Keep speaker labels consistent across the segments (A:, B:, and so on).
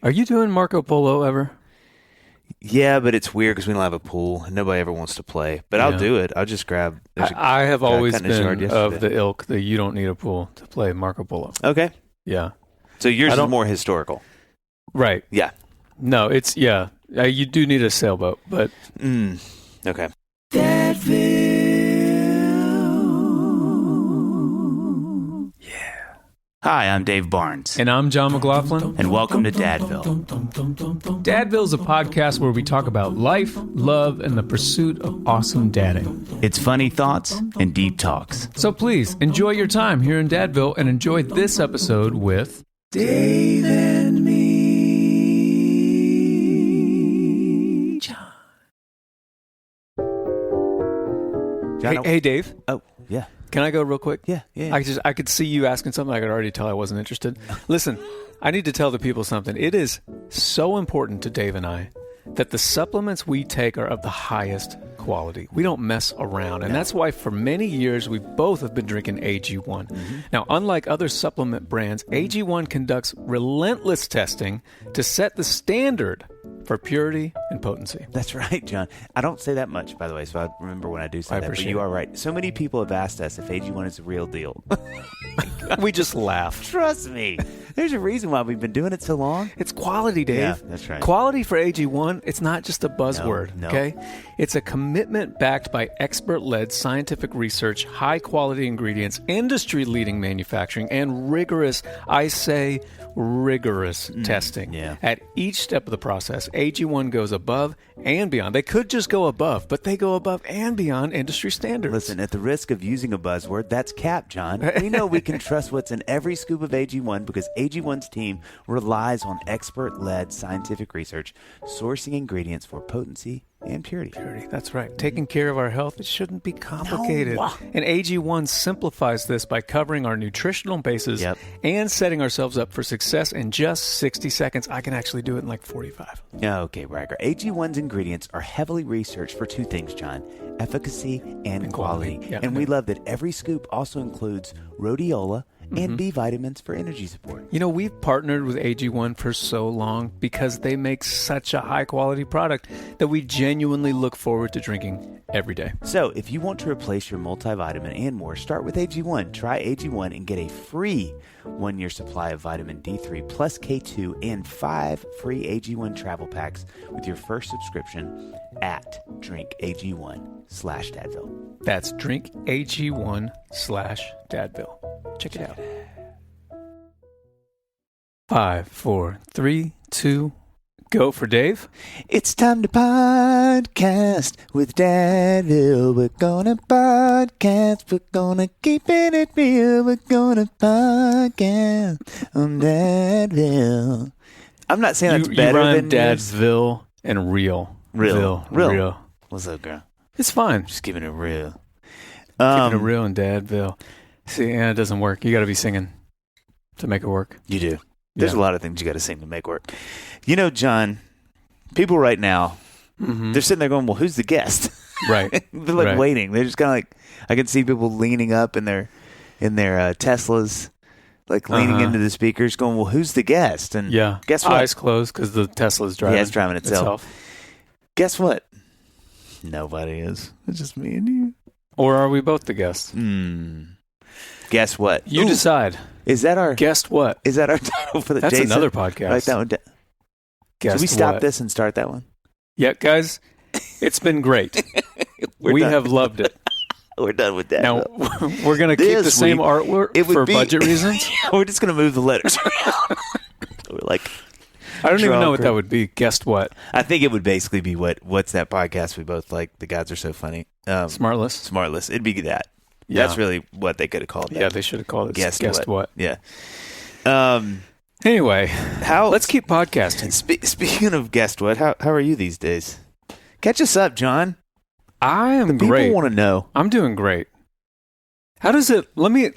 A: Are you doing Marco Polo ever?
B: Yeah, but it's weird because we don't have a pool and nobody ever wants to play. But I'll do it. I'll just grab.
A: I have always
B: cutting his yard
A: been
B: yesterday.
A: of the ilk that you don't need a pool to play Marco Polo.
B: Okay.
A: Yeah.
B: So yours is more historical.
A: Right.
B: Yeah.
A: No, it's, yeah. You do need a sailboat, but.
B: Okay.
C: Hi, I'm Dave Barnes.
A: And I'm John McLaughlin.
C: And welcome to Dadville.
A: Dadville is a podcast where we talk about life, love, and the pursuit of awesome dadding.
C: It's funny thoughts and deep talks.
A: So please, enjoy your time here in Dadville and enjoy this episode with Dave and me, John. Hey, Dave.
B: Oh, yeah.
A: Can I go real quick?
B: Yeah.
A: I could see you asking something. I could already tell I wasn't interested. Listen, I need to tell the people something. It is so important to Dave and I that the supplements we take are of the highest quality. We don't mess around. And that's why for many years we both have been drinking AG1. Mm-hmm. Now, unlike other supplement brands, AG1 conducts relentless testing to set the standard for purity and potency.
B: That's right, John. I don't say that much, by the way, so I remember when I do say that. But you are right. So many people have asked us if AG1 is the real deal.
A: We just laugh.
B: Trust me. There's a reason why we've been doing it so long.
A: It's quality, Dave.
B: Yeah, that's right.
A: Quality for AG1, it's not just a buzzword,
B: no.
A: Okay? It's a commitment backed by expert-led scientific research, high-quality ingredients, industry-leading manufacturing, and rigorous, I say rigorous testing.
B: Yeah.
A: At each step of the process, AG1 goes above and beyond. They could just go above, but they go above and beyond industry standards.
B: Listen, at the risk of using a buzzword, that's cap, John. We know we can trust what's in every scoop of AG1 because AG1's team relies on expert-led scientific research, sourcing ingredients for potency and purity.
A: That's right. Taking care of our health, it shouldn't be complicated.
B: No.
A: And AG1 simplifies this by covering our nutritional bases and setting ourselves up for success in just 60 seconds. I can actually do it in like 45.
B: Okay, Riker. AG1's ingredients are heavily researched for two things, John: efficacy and quality.
A: Yeah,
B: and we love that every scoop also includes rhodiola and B vitamins for energy support.
A: You know, we've partnered with AG1 for so long because they make such a high-quality product that we genuinely look forward to drinking every day.
B: So, if you want to replace your multivitamin and more, start with AG1. Try AG1 and get a free 1-year supply of vitamin D3 plus K2 and 5 free AG1 travel packs with your first subscription at drinkag1/Dadville.
A: That's drinkag1/Dadville. Check it out. 5, 4, 3, 2, go for Dave.
B: It's time to podcast with Dadville. We're gonna podcast. We're gonna keep it real. We're gonna podcast on Dadville. I'm not saying that's better than
A: Dadville and real.
B: Real.
A: Real.
B: What's up, girl?
A: It's fine.
B: Just giving it real.
A: Keeping it real in Dadville. See, it doesn't work. You got to be singing to make it work.
B: You do. There's a lot of things you got to sing to make work. You know, John, people right now, they're sitting there going, well, who's the guest?
A: Right.
B: They're waiting. They're just kind of like, I can see people leaning up in their Teslas, like leaning into the speakers going, well, who's the guest? And guess what?
A: Eyes closed because the Tesla's driving.
B: Yeah, it's driving itself. Guess what? Nobody is. It's just me and you.
A: Or are we both the guests?
B: Guess what?
A: You decide.
B: Is that our
A: guest? What
B: is that our title for the?
A: That's
B: Jason,
A: another podcast.
B: Write that one down.
A: Guess
B: Should we stop
A: what?
B: this and start that one?
A: Yeah, guys, it's been great. We have loved it.
B: We're done with that.
A: Now we're going to keep the same artwork for budget reasons.
B: We're just going to move the letters around. We're like,
A: I don't even know what that would be. Guessed what?
B: I think it would basically be what's that podcast we both like? The Gods Are So Funny. Smartless. It'd be that. Yeah. That's really what they could have called that.
A: Yeah, they should have called it Guessed What.
B: Yeah.
A: Anyway, let's keep podcasting.
B: Speaking of Guessed What, how are you these days? Catch us up, John.
A: I am
B: great. People want to know.
A: I'm doing great. How does it? Let me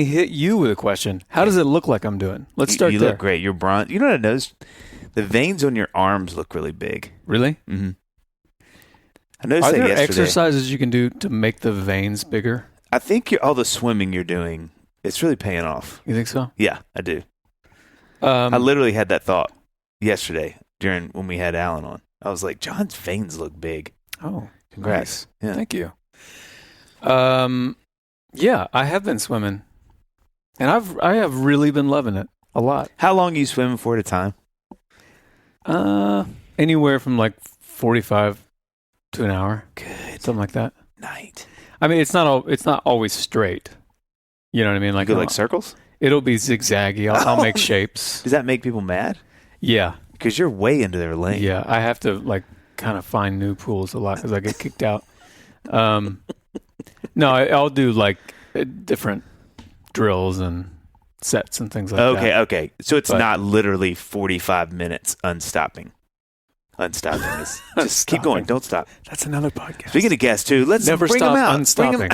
A: hit you with a question. How does it look like I'm doing? Let's start there.
B: You look great. You're bronze. You know what I noticed? The veins on your arms look really big.
A: Really?
B: Mm-hmm. I noticed
A: Are
B: that
A: there
B: yesterday.
A: exercises you can do to make the veins bigger?
B: I think all the swimming you're doing, it's really paying off.
A: You think so?
B: Yeah, I do. I literally had that thought. yesterday when we had Alan on. I was like, John's veins look big.
A: Oh,
B: congrats!
A: Nice.
B: Yeah.
A: Thank you. Yeah, I have been swimming, and I have really been loving it a lot.
B: How long are you swimming for at a time?
A: Anywhere from like 45 to an hour.
B: Good.
A: Something like that.
B: Night.
A: I mean, it's not always straight. You know what I mean?
B: Like
A: Like
B: like circles?
A: It'll be zigzaggy. I'll make shapes.
B: Does that make people mad?
A: Yeah.
B: Because you're way into their lane.
A: Yeah. I have to like kind of find new pools a lot because I get kicked out. No, I'll do like different drills and sets and things like that.
B: Okay. So it's not literally 45 minutes unstopping. Unstopping is just keep going. Don't stop.
A: That's another podcast.
B: Speaking of guests too, let's
A: never
B: bring
A: stop
B: them out.
A: unstopping.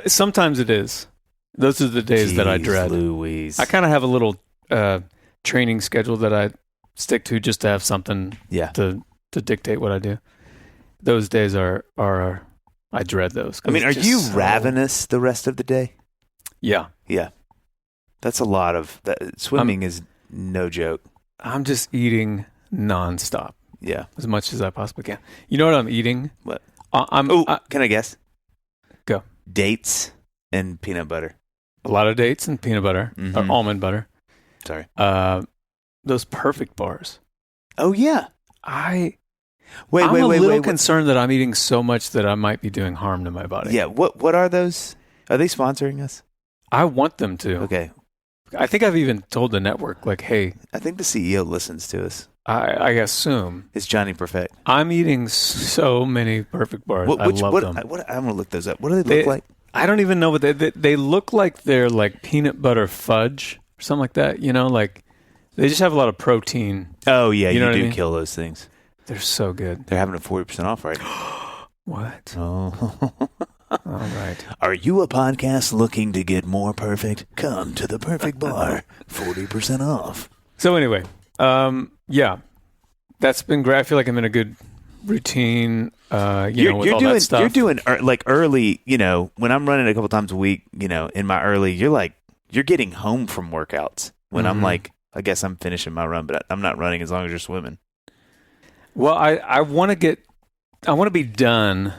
A: Sometimes it is. Those are the days that I dread.
B: Louise.
A: I kind of have a little training schedule that I stick to just to have something to dictate what I do. Those days are I dread those.
B: I mean, are you ravenous the rest of the day?
A: Yeah.
B: Yeah. That's a lot of that. Swimming is no joke.
A: I'm just eating nonstop.
B: Yeah.
A: As much as I possibly can. You know what I'm eating?
B: What?
A: Can
B: I guess?
A: Go.
B: Dates and peanut butter.
A: A lot of dates and peanut butter or almond butter.
B: Sorry.
A: Those perfect bars.
B: Oh yeah.
A: I'm
B: a little
A: concerned that I'm eating so much that I might be doing harm to my body.
B: Yeah. What are those? Are they sponsoring us?
A: I want them to.
B: Okay.
A: I think I've even told the network, like, hey.
B: I think the CEO listens to us.
A: I assume.
B: It's Johnny Perfect.
A: I'm eating so many perfect bars. I love them.
B: I'm going to look those up. What do they look like?
A: I don't even know what they look like. They're like peanut butter fudge or something like that. You know, like they just have a lot of protein.
B: Oh, yeah. You
A: know
B: do
A: what I mean?
B: Kill those things.
A: They're so good.
B: They're having a 40% off right now.
A: What?
B: Oh.
A: All right.
B: Are you a podcast looking to get more perfect? Come to the Perfect Bar. 40% off.
A: So anyway, yeah, that's been great. I feel like I'm in a good routine. With all that stuff.
B: You're doing like early. When I'm running a couple times a week. In my early, you're getting home from workouts. When I'm like, I guess I'm finishing my run, but I'm not running as long as you're swimming.
A: Well, I want to be done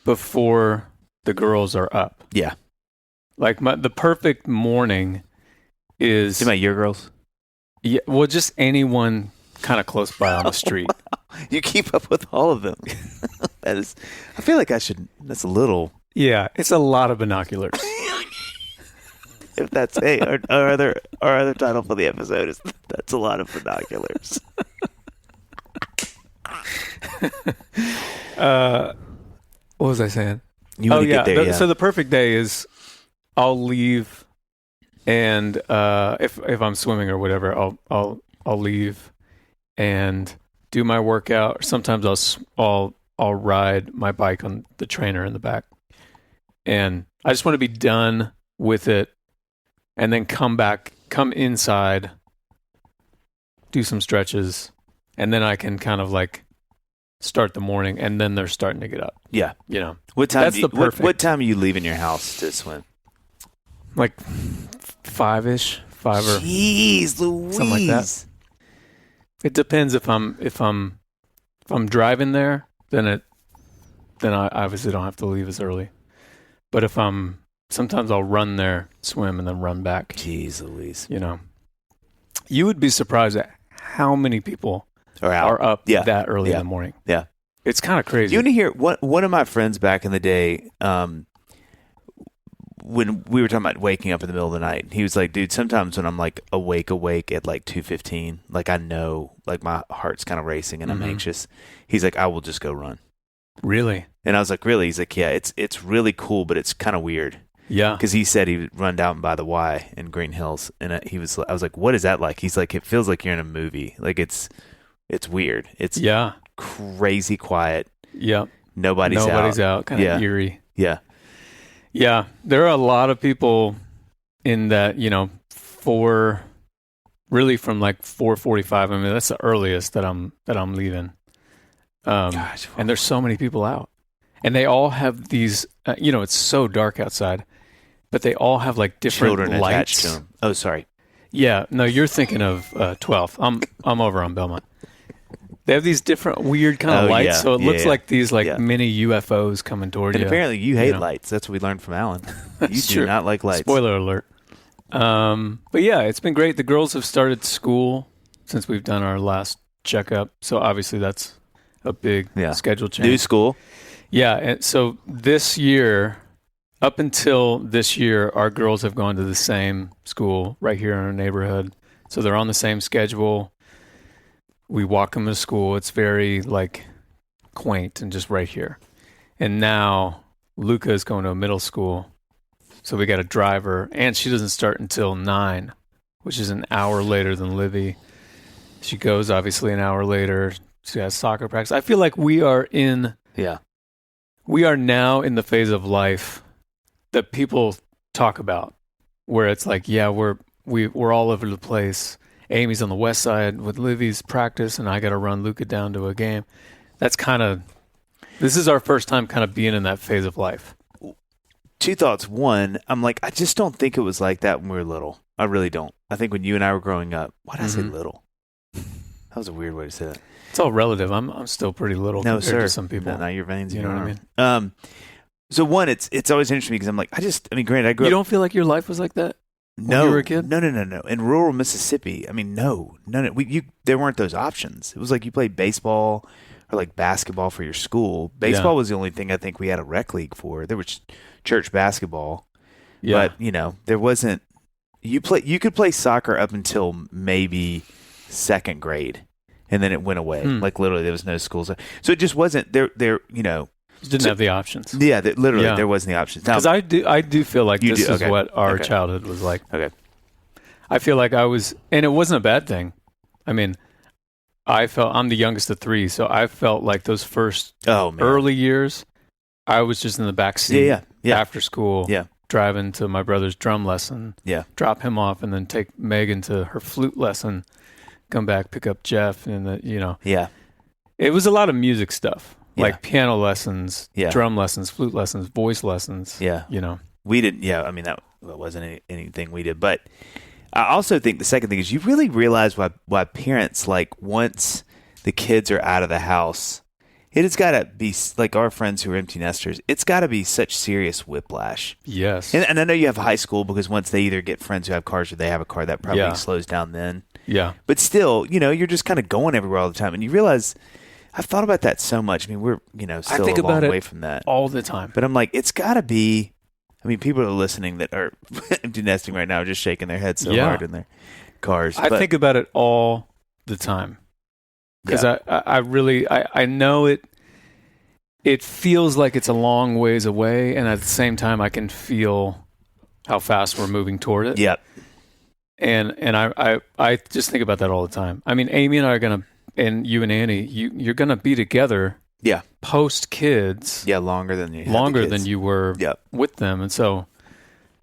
A: before the girls are up.
B: Yeah.
A: Like the perfect morning is.
B: You mean your girls?
A: Yeah. Well, just anyone kind of close by on the street.
B: You keep up with all of them. I feel like I should. That's a little.
A: Yeah, it's a lot of binoculars.
B: If that's our other title for the episode is that's a lot of binoculars.
A: What was I saying?
B: Get there, yeah.
A: So the perfect day is I'll leave, and if I'm swimming or whatever, I'll leave and do my workout. Sometimes I'll ride my bike on the trainer in the back, and I just want to be done with it, and then come inside, do some stretches, and then I can kind of like start the morning, and then they're starting to get up.
B: Yeah.
A: What time? That's the perfect.
B: What time are you leaving your house to swim?
A: Like 5-ish, 5 or
B: Jeez Louise.
A: Something like that. It depends if I'm driving there, then I obviously don't have to leave as early. But sometimes I'll run there, swim, and then run back.
B: Jeez Louise.
A: You would be surprised at how many people are up that early in the morning.
B: Yeah.
A: It's kind of crazy.
B: You want to hear one of my friends back in the day, when we were talking about waking up in the middle of the night, he was like, dude, sometimes when I'm like awake at like 2:15, like I know like my heart's kind of racing and I'm anxious. He's like, I will just go run.
A: Really?
B: And I was like, really? He's like, yeah, it's really cool, but it's kind of weird.
A: Yeah.
B: Because he said he would run down by the Y in Green Hills. And I was like, what is that like? He's like, it feels like you're in a movie. Like it's weird. It's crazy quiet.
A: Yeah.
B: Nobody's
A: out. Kind of eerie.
B: Yeah.
A: Yeah. There are a lot of people in that, really from like 4:45. I mean, that's the earliest that I'm leaving.
B: Gosh,
A: and there's so many people out, and they all have these. It's so dark outside, but they all have like different
B: children
A: lights.
B: attached to them. Oh, sorry.
A: Yeah, no, you're thinking of 12th. I'm over on Belmont. They have these different weird kind of lights, so it looks like these mini UFOs coming toward you.
B: And apparently you hate lights. That's what we learned from Alan. You do not like lights.
A: Spoiler alert. But yeah, it's been great. The girls have started school since we've done our last checkup, so obviously that's a big schedule change.
B: New school.
A: Yeah, and so this year, up until this year, our girls have gone to the same school right here in our neighborhood. So they're on the same schedule. We walk them to school. It's very quaint and just right here. And now Luca is going to a middle school. So we got a driver, and she doesn't start until 9, which is an hour later than Livy. She goes obviously an hour later. She has soccer practice. I feel like we are now in the phase of life that people talk about, where it's like, we're all over the place. Amy's on the west side with Livy's practice, and I got to run Luca down to a game. That's this is our first time kind of being in that phase of life.
B: Two thoughts. One, I'm like, I just don't think it was like that when we were little. I really don't. I think when you and I were growing up, why did I say little? That was a weird way to say that.
A: It's all relative. I'm still pretty little compared to some people.
B: Not your veins.
A: You know what I mean?
B: So one, it's always interesting because I'm like, granted, I grew up.
A: You don't feel like your life was like that?
B: No,
A: when you were a kid?
B: No. In rural Mississippi, no. There weren't those options. It was like you played baseball or like basketball for your school. Baseball was the only thing I think we had a rec league for. There was church basketball, but there wasn't. You could play soccer up until maybe second grade, and then it went away. Like literally, there was no schools, so it just wasn't there.
A: You didn't have the options.
B: Yeah, there wasn't the options.
A: Because I do feel like this is what our childhood was like.
B: Okay.
A: I feel like I was, and it wasn't a bad thing. I mean, I'm the youngest of 3, so I felt like those first early years, I was just in the back seat after school, driving to my brother's drum lesson, drop him off, and then take Megan to her flute lesson, come back, pick up Jeff, and it was a lot of music stuff. Like piano lessons, drum lessons, flute lessons, voice lessons.
B: Yeah. We didn't, I mean, that wasn't anything we did. But I also think the second thing is you really realize why parents, like, once the kids are out of the house, it has got to be, like our friends who are empty nesters, it's got to be such serious whiplash.
A: Yes.
B: And I know you have high school because once they either get friends who have cars or they have a car, that probably slows down then.
A: Yeah.
B: But still, you're just kind of going everywhere all the time. And you realize... I've thought about that so much. I mean, we're, still a long way from that.
A: All the time.
B: But I'm like, it's got to be, people are listening that are empty nesting right now, just shaking their heads so hard in their cars.
A: I think about it all the time. Because I really know it feels like it's a long ways away, and at the same time, I can feel how fast we're moving toward it.
B: Yep.
A: And I just think about that all the time. I mean, Amy and I are going to, and you and Annie, you're going to be together post kids.
B: Yeah, longer than
A: you were with them. And so,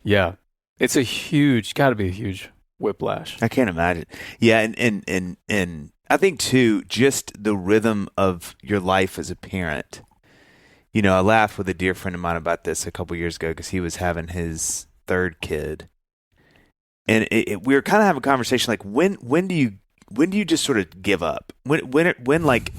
A: it's got to be a huge whiplash.
B: I can't imagine. Yeah, and I think, too, just the rhythm of your life as a parent. I laughed with a dear friend of mine about this a couple years ago because he was having his third kid. And we were kind of having a conversation like, when do you just sort of give up? When like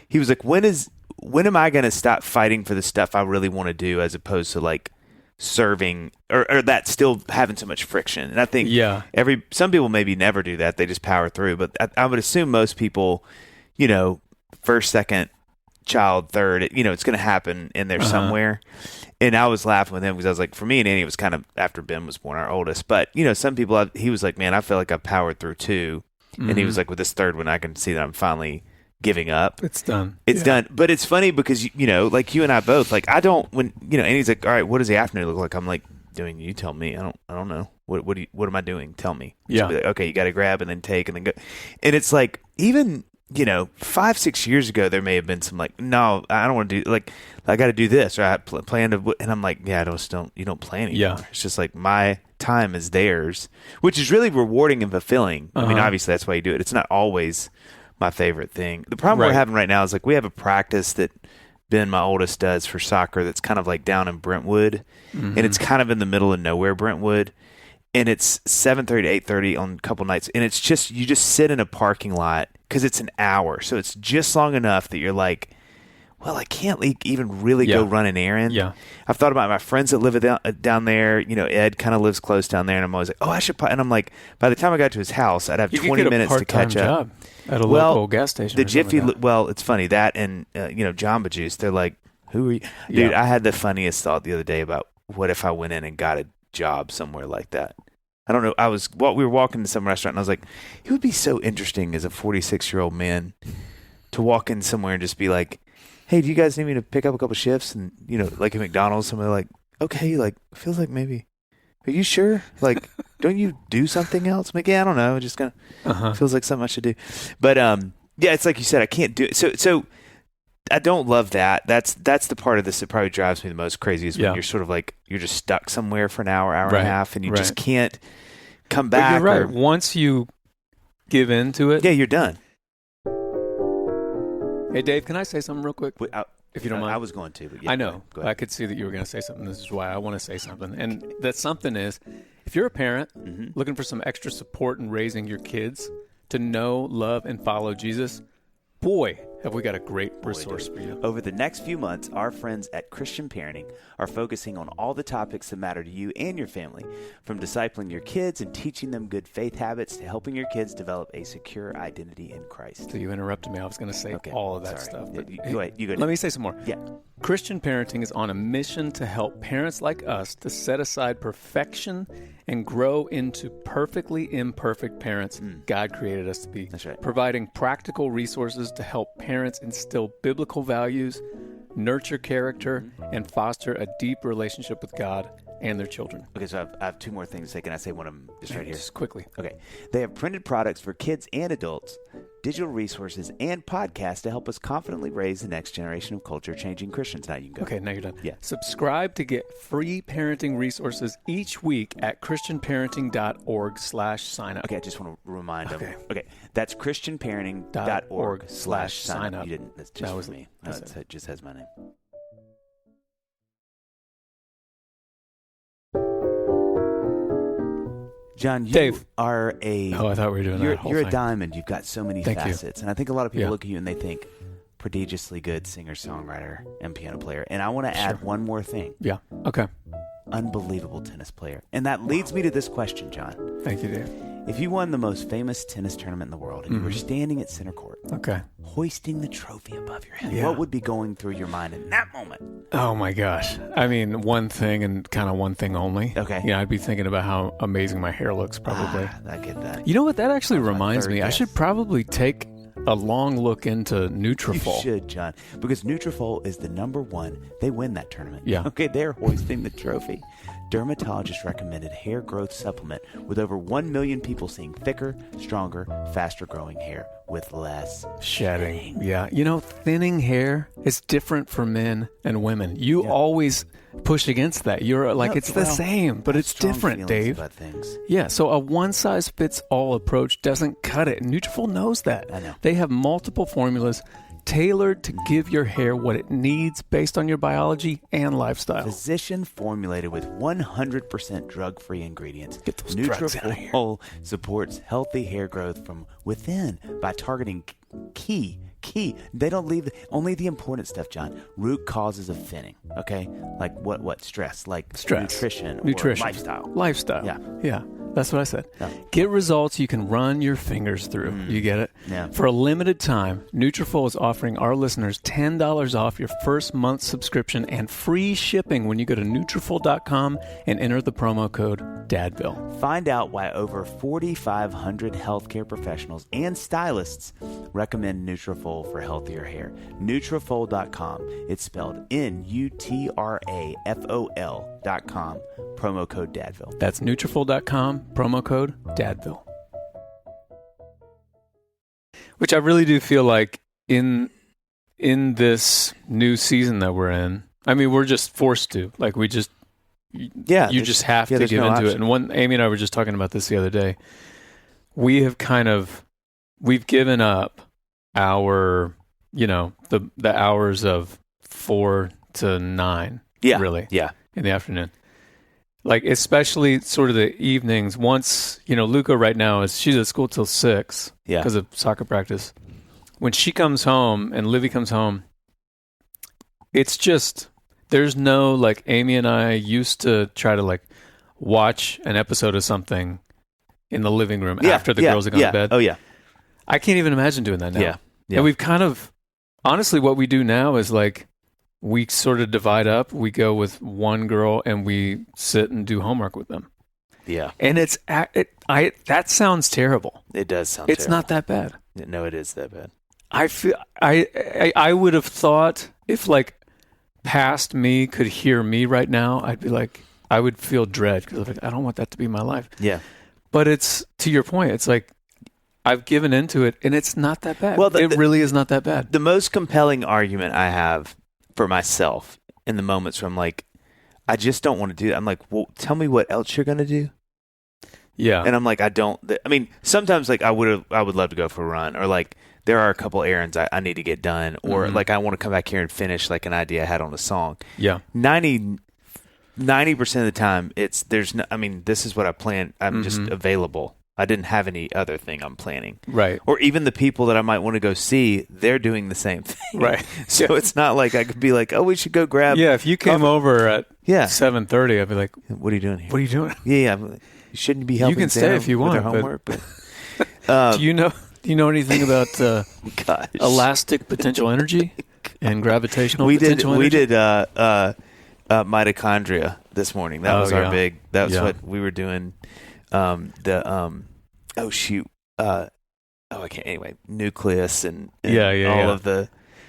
B: he was like, when am I going to stop fighting for the stuff I really want to do as opposed to like serving or that still having so much friction? And I think some people maybe never do that. They just power through. But I would assume most people, first, second child, third, it's going to happen in there somewhere. And I was laughing with him because I was like, for me and Annie, it was kind of after Ben was born, our oldest. But, some people, he was like, man, I feel like I've powered through 2. And he was like, with this third one, I can see that I'm finally giving up.
A: It's done.
B: It's done. But it's funny because, like you and I both, like I don't, when, and he's like, all right, what does the afternoon look like? I'm like, you tell me. I don't know. What am I doing? Tell me.
A: Yeah.
B: Like, okay, you got to grab and then take and then go. And it's like, even, 5-6 years ago, there may have been some like, no, I don't want to do, like, I got to do this or I plan to, and I'm like, yeah, you don't plan anymore.
A: Yeah.
B: It's just like my time is theirs, which is really rewarding and fulfilling. I mean, obviously that's why you do it. It's not always my favorite thing. The problem we're having right now is like we have a practice that Ben, my oldest, does for soccer that's kind of like down in Brentwood, and it's kind of in the middle of nowhere, Brentwood. and it's 7:30 to 8:30 on a couple nights, and it's just you just sit in a parking lot because it's an hour, so it's just long enough that you're like, well, I can't even really go run an errand.
A: Yeah.
B: I've thought about my friends that live down there. You know, Ed kind of lives close down there, and I'm always like, oh, I should. And I'm like, by the time I got to his house, I'd have 20 minutes to catch up.
A: Job at a local gas station.
B: The Jiffy.
A: Like
B: well, it's funny that and Jamba Juice. They're like, who are you, dude? I had the funniest thought the other day about what if I went in and got a job somewhere like that. I don't know. We were walking to some restaurant, and I was like, it would be so interesting as a 46-year-old man to walk in somewhere and just be like, hey, do you guys need me to pick up a couple shifts? And, like at McDonald's, somebody like, okay, like, feels like maybe, are you sure? Like, don't you do something else? I'm like, yeah, I don't know. It just kind of feels like something I should do. But, yeah, it's like you said, I can't do it. So I don't love that. That's the part of this that probably drives me the most crazy is when you're sort of like, you're just stuck somewhere for an hour and a half, and you just can't come back.
A: But you're right. Once you give in to it.
B: Yeah, you're done.
A: Hey, Dave, can I say something real quick? If you don't mind.
B: I was going to. But yeah,
A: I know.
B: go ahead.
A: I could see that you were going to say something. This is why I want to say something. And that something is, if you're a parent looking for some extra support in raising your kids to know, love, and follow Jesus, boy, have we got a great resource for you.
C: Over the next few months, our friends at Christian Parenting are focusing on all the topics that matter to you and your family, from discipling your kids and teaching them good faith habits to helping your kids develop a secure identity in Christ.
A: So you interrupted me. I was going to say all of that stuff. But
C: You go ahead.
A: Let me say some more.
C: Yeah.
A: Christian Parenting is on a mission to help parents like us to set aside perfection and grow into perfectly imperfect parents God created us to be.
C: That's right.
A: Providing practical resources to help parents instill biblical values, nurture character, and foster a deep relationship with God and their children.
C: Okay, so I have two more things to say. Can I say one of them just right here?
A: Just quickly.
C: Okay. They have printed products for kids and adults, digital resources, and podcasts to help us confidently raise the next generation of culture-changing Christians. Now you can go.
A: Okay, now you're done.
C: Yeah.
A: Subscribe to get free parenting resources each week at christianparenting.org/sign-up.
C: Okay, I just want to remind them.
A: Okay.
C: Okay, that's christianparenting.org/sign-up. You didn't. That's just
A: That was
C: for me.
A: me.
C: No, it just has my name. John, you
A: Dave.
C: are a...
A: Oh, I thought we were doing that whole
C: You're
A: thing.
C: a diamond. You've got so many
A: Thank you.
C: facets. And I think a lot of people
A: Yeah.
C: look at you and they think, prodigiously good singer-songwriter and piano player. And I want to add one more thing.
A: Yeah. Okay.
C: Unbelievable tennis player. And that leads me to this question, John.
A: Thank you, Dave.
C: If you won the most famous tennis tournament in the world and you were standing at center court,
A: Okay.
C: hoisting the trophy above your head,
A: Yeah.
C: what would be going through your mind in that moment?
A: Oh my gosh. I mean, one thing and kind of one thing only.
C: Okay.
A: Yeah, I'd be thinking about how amazing my hair looks probably.
C: I get that.
A: You know what? That actually
C: That's my
A: reminds
C: third
A: me. I
C: guess.
A: should probably take a long look into Nutrafol.
C: You should, John, because Nutrafol is the number one. They win that tournament.
A: Yeah.
C: Okay, they're hoisting the trophy. Dermatologist recommended hair growth supplement with over 1 million people seeing thicker, stronger, faster growing hair with less
A: Shedding. Yeah. You know, thinning hair is different for men and women. You always push against that. You're like,
C: No,
A: it's the
C: well,
A: same, but
C: I have
A: it's
C: strong
A: different,
C: feelings
A: Dave.
C: about things.
A: Yeah, so a one-size-fits-all approach doesn't cut it. And Nutrafol knows that.
C: I know.
A: They have multiple formulas tailored to give your hair what it needs based on your biology and lifestyle.
C: Physician formulated with 100% drug-free ingredients.
A: Get those drugs out of here.
C: Nutrafol supports healthy hair growth from within by targeting key. They don't leave only the important stuff, John. Root causes of thinning. Okay, like what stress, like
A: Stress.
C: nutrition, or lifestyle.
A: Lifestyle.
C: Yeah.
A: That's what I said.
C: Yeah.
A: Get results you can run your fingers through. You get it?
C: Yeah.
A: For a limited time, Nutrafol is offering our listeners $10 off your first month subscription and free shipping when you go to Nutrafol.com and enter the promo code DADVILLE.
C: Find out why over 4,500 healthcare professionals and stylists recommend Nutrafol for healthier hair. Nutrafol.com. It's spelled Nutrafol.com. Promo code DADVILLE.
A: That's Nutrafol.com, promo code DADVILLE. Which I really do feel like in this new season that we're in, I mean, we're just forced to. Like, we just... you just have to give into it. And Amy and I were just talking about this the other day. We've given up our, the hours of 4 to 9, really,
C: Yeah.
A: in the afternoon. Like, especially sort of the evenings. Once, Luca right now she's at school till 6 because of soccer practice. When she comes home and Livy comes home, it's just, there's no, like, Amy and I used to try to, like, watch an episode of something in the living room after the girls have gone to bed.
C: Oh, yeah.
A: I can't even imagine doing that now.
C: Yeah.
A: And we've kind of, honestly, what we do now is, like, we sort of divide up. We go with one girl and we sit and do homework with them.
C: Yeah.
A: And that sounds terrible.
C: It does sound
A: terrible. It's not that bad.
C: No, it is that bad.
A: I feel I would have thought if, like, past me could hear me right now, I'd be like, I would feel dread because I don't want that to be my life.
C: Yeah.
A: But it's, to your point, it's like I've given into it and it's not that bad. Well, it really is not that bad.
C: The most compelling argument I have for myself in the moments where I'm like, I just don't want to do that. I'm like, well, tell me what else you're going to do.
A: Yeah.
C: And I'm like, sometimes, like, I would love to go for a run, or, like, there are a couple errands I need to get done, or like I want to come back here and finish, like, an idea I had on a song.
A: Yeah.
C: 90% of the time this is what I planned. I'm just available. I didn't have any other thing I'm planning.
A: Right.
C: Or even the people that I might want to go see, they're doing the same thing.
A: Right.
C: So it's not like I could be like, oh, we should go grab.
A: Yeah. If you came over at 7:30, I'd be like,
C: what are you doing here?
A: What are you doing?
C: Yeah. You shouldn't be helping.
A: You can stay if you want.
C: With their homework, but
A: do you know anything about elastic potential energy and gravitational potential energy?
C: We did mitochondria this morning. That was our big. That was what we were doing. I can't. Anyway, nucleus and all of the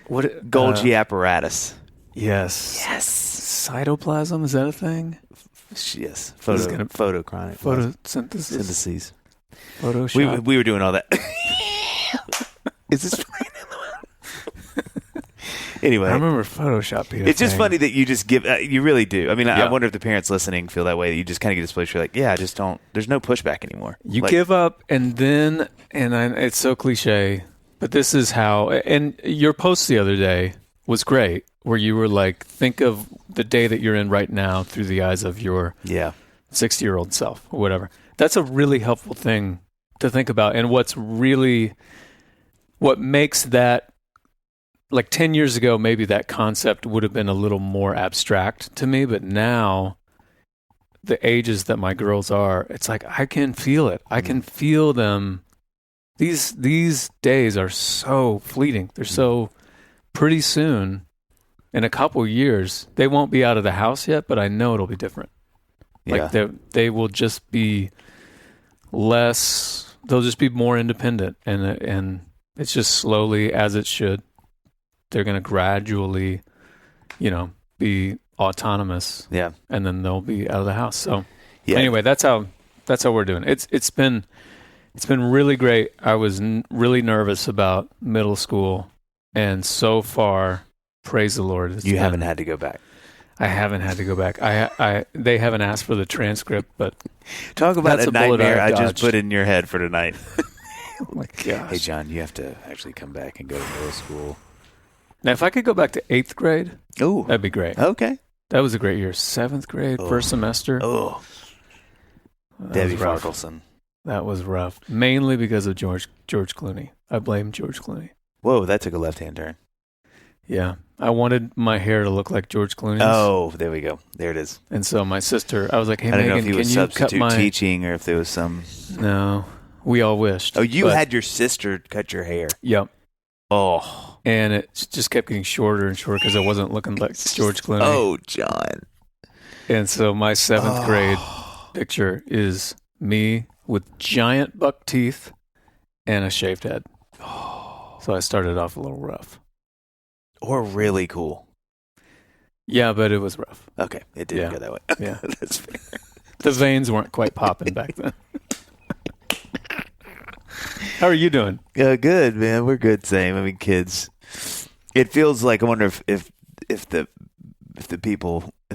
C: Golgi apparatus.
A: Yes. Cytoplasm, is that a thing?
C: Yes. Photochronic.
A: Photosynthesis.
C: Photoshop. We were doing all that. Is this Anyway,
A: I remember Photoshop being
C: it's just funny that you just give. You really do. I mean, I wonder if the parents listening feel that way. That you just kind of get this place where you're like, I just don't. There's no pushback anymore.
A: You give up, and then, it's so cliche, but this is how. And your post the other day was great, where you were like, think of the day that you're in right now through the eyes of your 60-year-old self, or whatever. That's a really helpful thing to think about, and what makes that. Like 10 years ago, maybe that concept would have been a little more abstract to me, but now the ages that my girls are, it's like I can feel it. I can feel them. These days are so fleeting. They're so pretty soon, in a couple years, they won't be out of the house yet, but I know it'll be different.
C: Yeah.
A: Like they will just be less, they'll just be more independent, and it's just slowly, as it should. They're going to gradually, be autonomous.
C: Yeah.
A: And then they'll be out of the house. So anyway, that's how we're doing. It's been really great. I was really nervous about middle school, and so far, praise the Lord.
C: You haven't had to go back.
A: I haven't had to go back. They haven't asked for the transcript, but
C: talk about a nightmare I just put in your head for tonight.
A: Oh my gosh.
C: Hey John, you have to actually come back and go to middle school.
A: Now, if I could go back to 8th grade, that'd be great.
C: Okay.
A: That was a great year. 7th grade, first semester.
C: Oh. Debbie Farkelson.
A: That was rough. Mainly because of George Clooney. I blame George Clooney.
C: Whoa, that took a left-hand turn.
A: Yeah. I wanted my hair to look like George Clooney's.
C: Oh, there we go. There it is.
A: And so my sister, I was like, hey,
C: I don't
A: Megan,
C: know if he was
A: can you cut
C: substitute
A: my...
C: teaching or if there was some...
A: No. We all wished.
C: Oh, you had your sister cut your hair.
A: Yep.
C: Oh.
A: And it just kept getting shorter and shorter because I wasn't looking like George Clooney.
C: Oh, John.
A: And so my 7th grade picture is me with giant buck teeth and a shaved head. So I started off a little rough.
C: Or really cool.
A: Yeah, but it was rough.
C: Okay. It didn't go that way.
A: Yeah.
C: That's fair.
A: The veins weren't quite popping back then. How are you doing?
C: Good, man. We're good. Same. I mean, kids. It feels like, I wonder if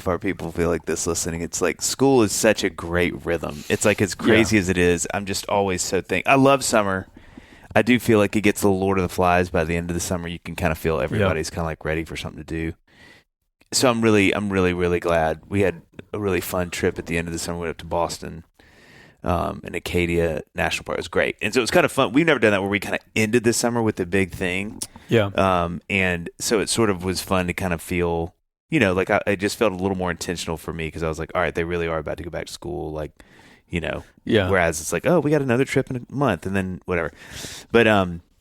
C: our people feel like this listening. It's like school is such a great rhythm. It's like, as crazy as it is, I'm just always so I love summer. I do feel like it gets the Lord of the Flies by the end of the summer. You can kind of feel everybody's kind of like ready for something to do. So I'm really, really glad. We had a really fun trip at the end of the summer. We went up to Boston, and Acadia National Park. It was great. And so it was kind of fun. We've never done that where we kind of ended the summer with a big thing.
A: Yeah.
C: And so it sort of was fun to kind of feel, like it just felt a little more intentional for me because I was like, all right, they really are about to go back to school. Like,
A: Yeah.
C: Whereas it's like, oh, we got another trip in a month and then whatever. But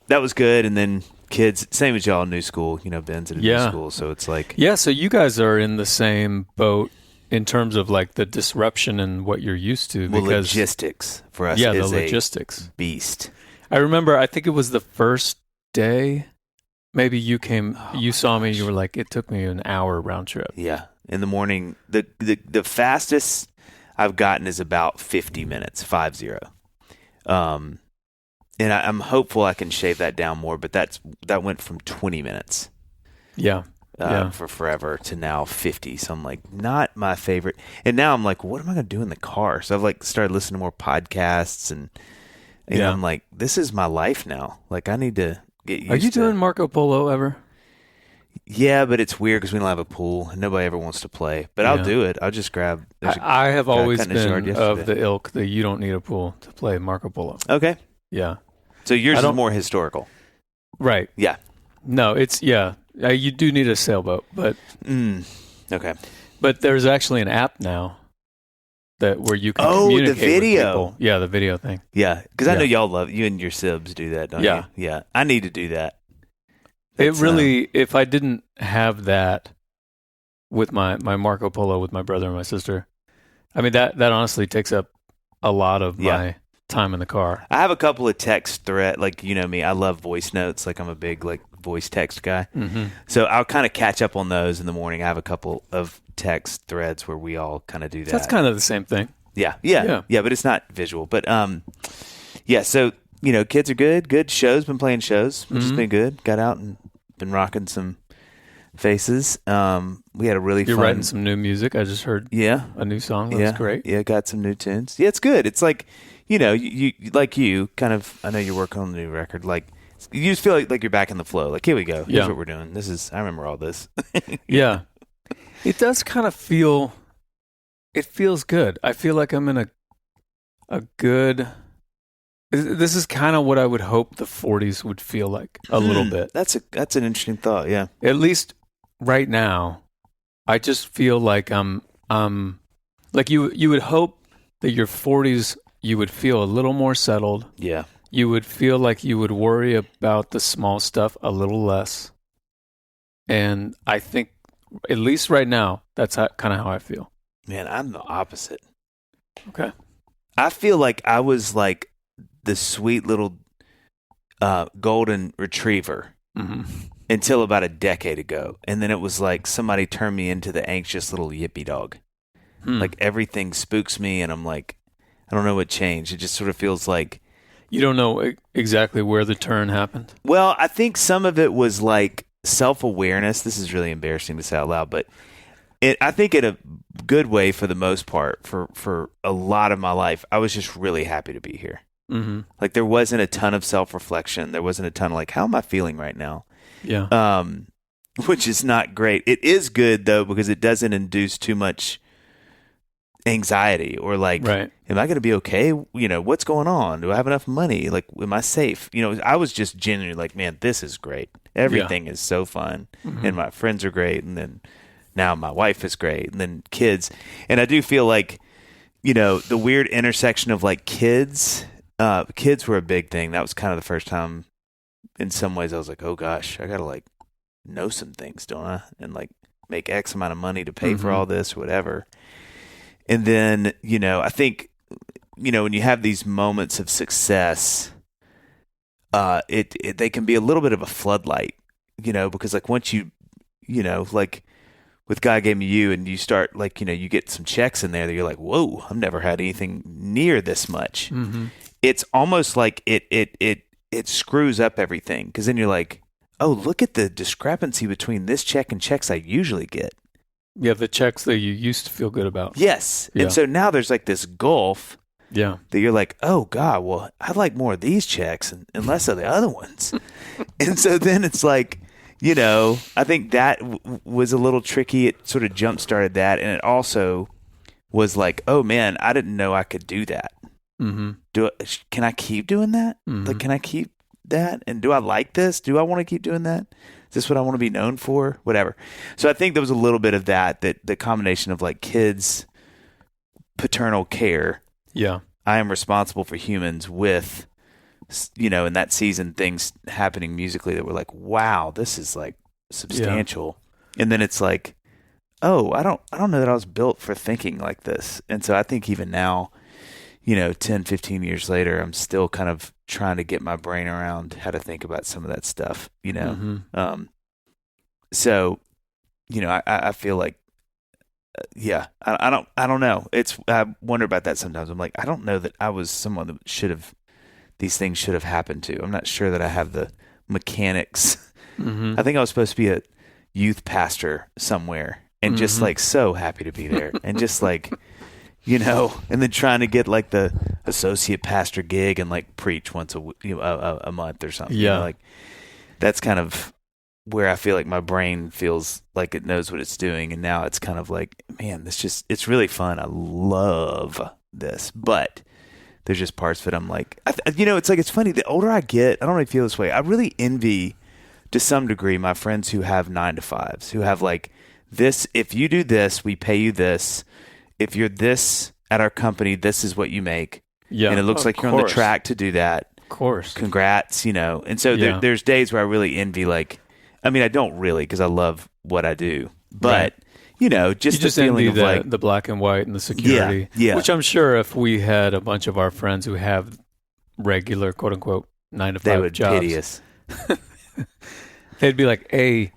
C: that was good. And then kids, same as y'all, new school, Ben's at a new school. So it's like.
A: Yeah. So you guys are in the same boat in terms of like the disruption and what you're used to.
C: Well,
A: because
C: logistics for us
A: the
C: is
A: logistics.
C: a beast.
A: I remember, I think it was the first day, maybe you saw me, you were like, it took me an hour round trip.
C: Yeah. In the morning, the fastest I've gotten is about 50 minutes, 50. And I'm hopeful I can shave that down more, but that went from 20 minutes.
A: Yeah.
C: For forever to now 50. So I'm like, not my favorite. And now I'm like, what am I going to do in the car? So I've like started listening to more podcasts and I'm like, this is my life now. Like I need to get used to.
A: Are you doing Marco Polo ever?
C: Yeah, but it's weird because we don't have a pool and nobody ever wants to play. But I'll do it. I'll just grab.
A: I have always been of the ilk that you don't need a pool to play Marco Polo.
C: Okay.
A: Yeah.
C: So yours is more historical.
A: Right.
C: Yeah.
A: No, it's, you do need a sailboat, but.
C: Okay.
A: But there's actually an app now where you can communicate
C: the video.
A: with people. Yeah, the video thing.
C: Yeah, because I know you and your sibs do that, don't you? Yeah. I need to do that.
A: It really, if I didn't have that with my Marco Polo with my brother and my sister, I mean, that honestly takes up a lot of my time in the car.
C: I have a couple of text thread, like, me, I love voice notes. Like, I'm a big, like, voice text guy.
A: Mm-hmm.
C: So I'll kind of catch up on those in the morning. I have a couple of text threads where we all kind of do that.
A: So that's kind of the same thing.
C: Yeah, but it's not visual. But, so, kids are good. Good shows. Been playing shows, which has been good. Got out and been rocking some faces. We had a really
A: You're
C: fun...
A: writing some new music. I just heard a new song. That's great.
C: Yeah, got some new tunes. Yeah, it's good. It's like, you like you kind of, I know you're working on the new record. Like, you just feel like you're back in the flow. Like, here we go. Here's what we're doing. I remember all this.
A: Yeah. It does kind of feel, it feels good. I feel like I'm in a good... This is kind of what I would hope the 40s would feel like a little bit.
C: That's an interesting thought, yeah.
A: At least right now, I just feel like I'm like you would hope that your 40s you would feel a little more settled.
C: Yeah.
A: You would feel like you would worry about the small stuff a little less. And I think at least right now, that's kind of how I feel.
C: Man, I'm the opposite.
A: Okay.
C: I feel like I was like the sweet little golden retriever until about a decade ago. And then it was like somebody turned me into the anxious little yippy dog. Like everything spooks me and I'm like, I don't know what changed. It just sort of feels like...
A: You don't know exactly where the turn happened?
C: Well, I think some of it was like self-awareness. This is really embarrassing to say out loud, but I think in a good way for the most part, for a lot of my life, I was just really happy to be here.
A: Mm-hmm.
C: Like there wasn't a ton of self-reflection. There wasn't a ton of like, how am I feeling right now?
A: Yeah.
C: Which is not great. It is good though, because it doesn't induce too much anxiety or like, am I going to be okay? What's going on? Do I have enough money? Like, am I safe? I was just genuinely like, man, this is great. Everything is so fun. And my friends are great. And then now my wife is great. And then kids. And I do feel like, the weird intersection of like kids were a big thing. That was kind of the first time in some ways I was like, oh gosh, I got to like know some things, don't I? And like make X amount of money to pay for all this or whatever. And then, I think, when you have these moments of success, they can be a little bit of a floodlight, because like once you, like with God Gave Me You and you start like, you get some checks in there that you're like, whoa, I've never had anything near this much. It's almost like it screws up everything. Cause then you're like, oh, look at the discrepancy between this check and checks I usually get.
A: Yeah, the checks that you used to feel good about.
C: Yes. Yeah. And so now there's like this gulf that you're like, oh, God, well, I'd like more of these checks and less of the other ones. And so then it's like, I think that was a little tricky. It sort of jump-started that, and it also was like, oh, man, I didn't know I could do that. Mm-hmm. Can I keep doing that? Mm-hmm. Like, can I keep that? And do I like this? Do I want to keep doing that? Is this what I want to be known for? Whatever. So I think there was a little bit of that the combination of like kids, paternal care.
A: Yeah.
C: I am responsible for humans with, in that season, things happening musically that were like, wow, this is like substantial. Yeah. And then it's like, oh, I don't know that I was built for thinking like this. And so I think even now, 10, 15 years later, I'm still kind of trying to get my brain around how to think about some of that stuff, Mm-hmm. So, I feel like, I don't know. I wonder about that sometimes. I'm like, I don't know that I was someone that these things should have happened to. I'm not sure that I have the mechanics. Mm-hmm. I think I was supposed to be a youth pastor somewhere and mm-hmm. just like so happy to be there and just like, and then trying to get like the associate pastor gig and like preach once a month or something.
A: Yeah.
C: Like that's kind of where I feel like my brain feels like it knows what it's doing. And now it's kind of like, man, it's really fun. I love this, but there's just parts of it I'm like, it's funny. The older I get, I don't really feel this way. I really envy to some degree my friends who have 9-to-5s, who have like this, if you do this, we pay you this. If you're this at our company, this is what you make. Yeah. And it looks like you're on the track to do that.
A: Of course.
C: Congrats, And so there's days where I really envy I don't really because I love what I do. But,
A: right.
C: Just
A: the feeling
C: of
A: envy the black and white and the security.
C: Yeah.
A: Which I'm sure if we had a bunch of our friends who have regular, quote unquote, 9-to-5
C: they would
A: jobs.
C: Pity us.
A: They'd be like, hey,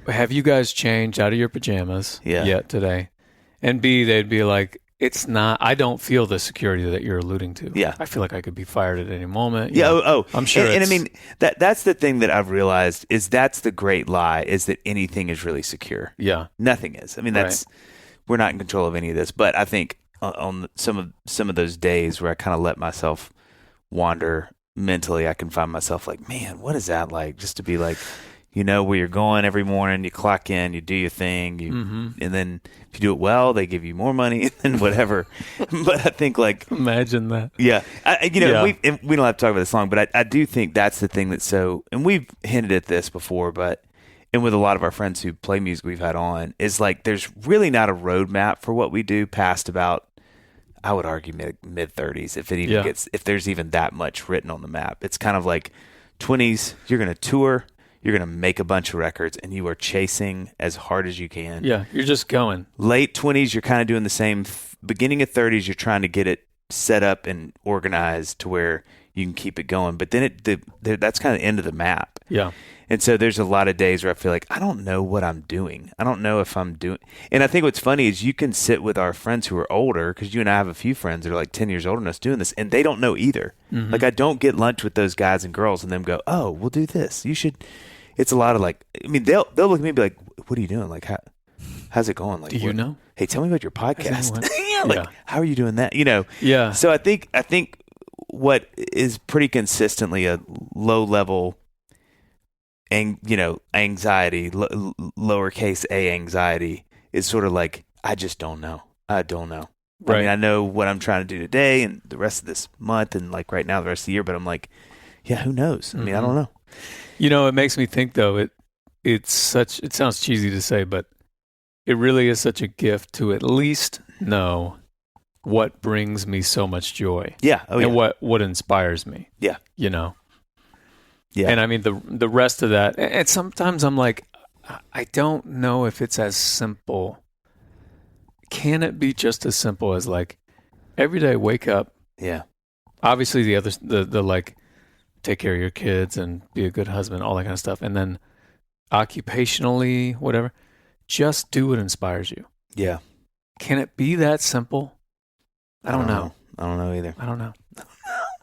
A: have you guys changed out of your pajamas yet today? And B, they'd be like, I don't feel the security that you're alluding to.
C: Yeah.
A: I feel like I could be fired at any moment.
C: Yeah.
A: I'm sure.
C: And I mean, that's the thing that I've realized is that's the great lie is that anything is really secure.
A: Yeah.
C: Nothing is. I mean, we're not in control of any of this, but I think on some of those days where I kind of let myself wander mentally, I can find myself like, man, what is that like? Just to be like, where you're going every morning, you clock in, you do your thing, and then if you do it well, they give you more money and whatever. But I think like,
A: imagine that.
C: Yeah. We don't have to talk about this long, but I do think that's the thing that's so, and we've hinted at this before, and with a lot of our friends who play music we've had on, is like, there's really not a roadmap for what we do past about, I would argue mid 30s, if it even if there's even that much written on the map. It's kind of like 20s, you're going to tour, you're going to make a bunch of records, and you are chasing as hard as you can.
A: Yeah, you're just going.
C: Late 20s, you're kind of doing the same. Beginning of 30s, you're trying to get it set up and organized to where you can keep it going. But then that's kind of the end of the map.
A: Yeah.
C: And so there's a lot of days where I feel like, I don't know what I'm doing. I don't know if I'm doing. And I think what's funny is you can sit with our friends who are older, because you and I have a few friends that are like 10 years older than us doing this, and they don't know either. Mm-hmm. Like, I don't get lunch with those guys and girls and them go, oh, we'll do this. You should. It's a lot of like, I mean, they'll look at me and be like, what are you doing? Like, how's it going? Like,
A: do you know?
C: Hey, tell me about your podcast. How are you doing that?
A: Yeah.
C: So I think what is pretty consistently a low level anxiety, lowercase a anxiety, is sort of like, I just don't know. I don't know. Right. I mean, I know what I'm trying to do today and the rest of this month and like right now, the rest of the year, but I'm like, yeah, who knows? I mean, I don't know.
A: It makes me think though, it sounds cheesy to say, but it really is such a gift to at least know what brings me so much joy.
C: Yeah.
A: And what inspires me.
C: Yeah.
A: Yeah. And I mean, the rest of that, and sometimes I'm like, I don't know if it's as simple. Can it be just as simple as like every day wake up?
C: Yeah.
A: Obviously the like take care of your kids and be a good husband, all that kind of stuff. And then occupationally, whatever, just do what inspires you.
C: Yeah.
A: Can it be that simple? I don't know.
C: I don't know either.
A: I don't know.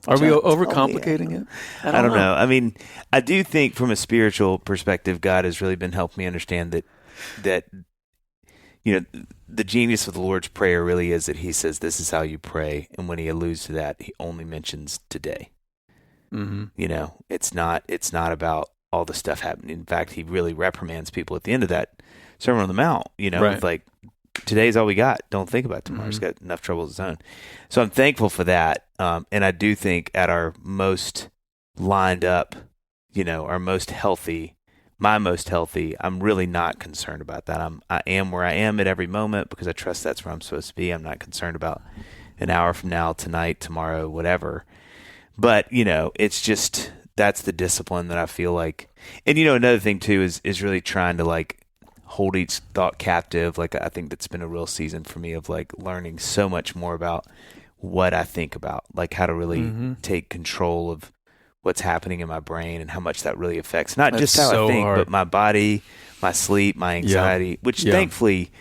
A: Are we overcomplicating it?
C: I don't know. I mean, I do think from a spiritual perspective, God has really been helping me understand that the genius of the Lord's Prayer really is that he says, this is how you pray. And when he alludes to that, he only mentions today. Mm-hmm. It's not about all the stuff happening. In fact, he really reprimands people at the end of that Sermon on the Mount,
A: Right.
C: It's like, today's all we got. Don't think about tomorrow. It's got enough trouble of its own. So I'm thankful for that. And I do think at our most lined up, our most healthy, my most healthy, I'm really not concerned about that. I am where I am at every moment because I trust that's where I'm supposed to be. I'm not concerned about an hour from now, tonight, tomorrow, whatever. But, it's just, that's the discipline that I feel like. And, another thing too is really trying to like hold each thought captive. Like, I think that's been a real season for me of like learning so much more about what I think about, like how to really take control of what's happening in my brain and how much that really affects not
A: That's
C: just how
A: so
C: I think,
A: hard.
C: but my body, my sleep, my anxiety, which thankfully,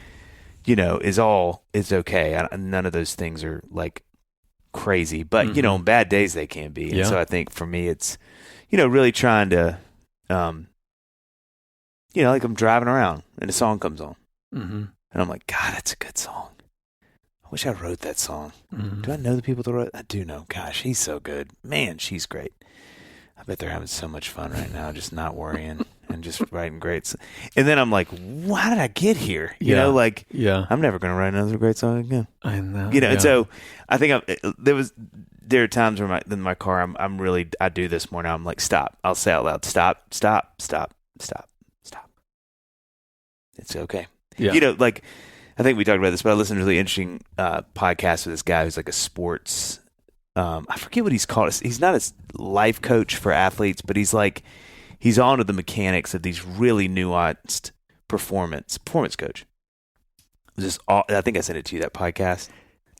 C: is okay. None of those things are like crazy, but on bad days they can be. And so I think for me, it's, really trying to, like I'm driving around and a song comes on and I'm like, God, that's a good song. I wish I wrote that song. Do I know the people that wrote it? I do know. Gosh, he's so good. Man, she's great. I bet they're having so much fun right now, just not worrying and just writing great. And then I'm like, how did I get here? I'm never going to write another great song again.
A: I know.
C: And so I think there are times where in my car, I'm really, I do this more now. I'm like, stop. I'll say out loud, stop. It's okay.
A: Yeah.
C: I think we talked about this, but I listened to a really interesting podcast with this guy who's like a sports, I forget what he's called. He's not a life coach for athletes, but he's on to the mechanics of these really nuanced performance coach. I think I sent it to you, that podcast.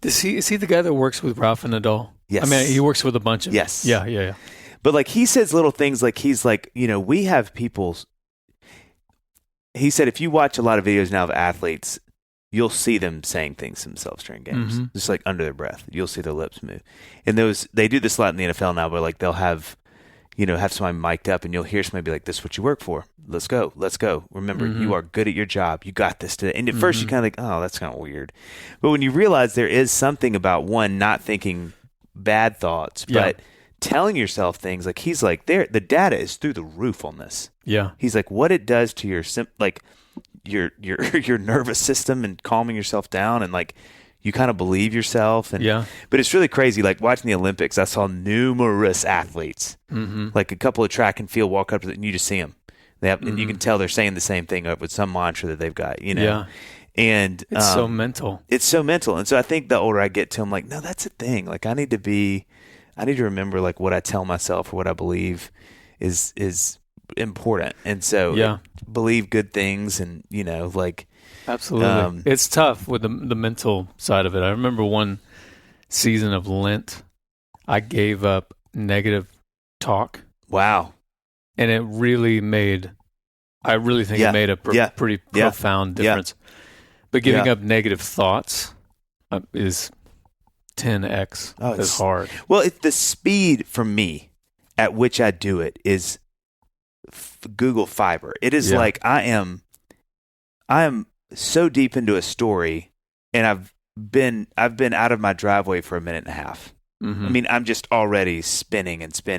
A: Is he the guy that works with Rafa Nadal?
C: Yes.
A: I mean, he works with a bunch of
C: Yes.
A: Yeah.
C: But like he says little things like he's like, we have people. He said if you watch a lot of videos now of athletes, you'll see them saying things to themselves during games, just like under their breath. You'll see their lips move. And they do this a lot in the NFL now, where like they'll have somebody mic'd up and you'll hear somebody be like, this is what you work for. Let's go. Remember, you are good at your job. You got this today. And at first you kind of like, oh, that's kind of weird. But when you realize there is something about one, not thinking bad thoughts, but telling yourself things, like he's like, the data is through the roof on this.
A: Yeah.
C: He's like, what it does to your nervous system and calming yourself down, and like you kind of believe yourself. And but it's really crazy. Like watching the Olympics, I saw numerous athletes, like a couple of track and field walk up to it, and you just see them. And you can tell they're saying the same thing with some mantra that they've got,
A: Yeah.
C: And
A: It's so mental.
C: It's so mental. And so I think the older I get to, I'm like, no, that's a thing. Like I need to remember like what I tell myself or what I believe is important. And so believe good things, and like
A: absolutely. It's tough with the mental side of it. I remember one season of Lent, I gave up negative talk.
C: Wow.
A: And it really I really think it made a pretty profound difference. But giving up negative thoughts is 10x as hard.
C: Well, it's the speed for me at which I do it is Google Fiber. It is like I am so deep into a story, and I've been out of my driveway for a minute and a half. I mean, I'm just already spinning. And so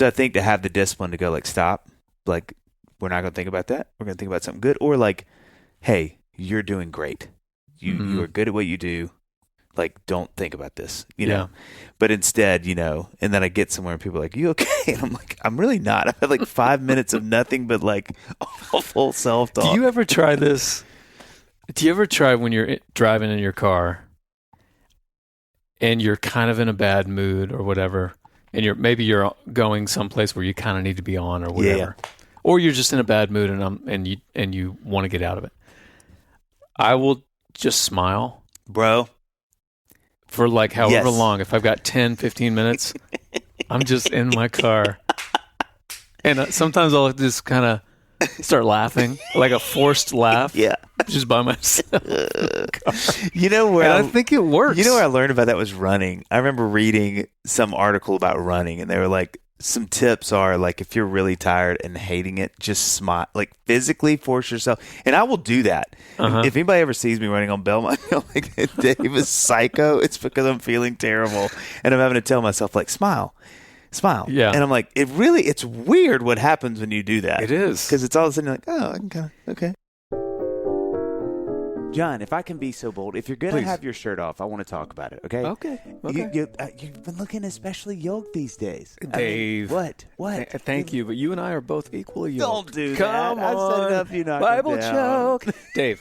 C: I think to have the discipline to go like, stop, like we're not going to think about that. We're going to think about something good, or like, hey, you're doing great. You are good at what you do. Like, don't think about this, know. But instead, and then I get somewhere and people are like, you okay? And I'm like, I'm really not. I've had like 5 minutes of nothing but like full self-talk.
A: Do you ever try this? Do you ever try when you're driving in your car and you're kind of in a bad mood or whatever, and you're going someplace where you kind of need to be on or whatever, or you're just in a bad mood and you want to get out of it? I will just smile,
C: bro.
A: For like however long. If I've got 10, 15 minutes, I'm just in my car. And sometimes I'll just kind of start laughing, like a forced laugh.
C: Yeah.
A: Just by myself.
C: I
A: think it works.
C: You know where I learned about that was running. I remember reading some article about running, and they were like, some tips are like, if you're really tired and hating it, just smile, like physically force yourself. And I will do that. If anybody ever sees me running on Belmont, like Dave is psycho, it's because I'm feeling terrible and I'm having to tell myself like, smile.
B: smile.
A: Yeah.
B: And I'm like, it's weird what happens when you do that.
A: It is.
B: Because it's all of a sudden you're like, oh, I can kind of, okay.
C: John, if I can be so bold, if you're going to
A: Please.
C: have your shirt off, I want to talk about it, okay?
A: Okay.
C: You've been looking especially yoked these days.
A: Dave.
C: I mean, what?
A: Thank you, but you and I are both equally yoked.
C: Don't do
A: Come
C: that.
A: on.
C: I've set it up, you knock
A: Bible
C: it down.
A: joke. Dave,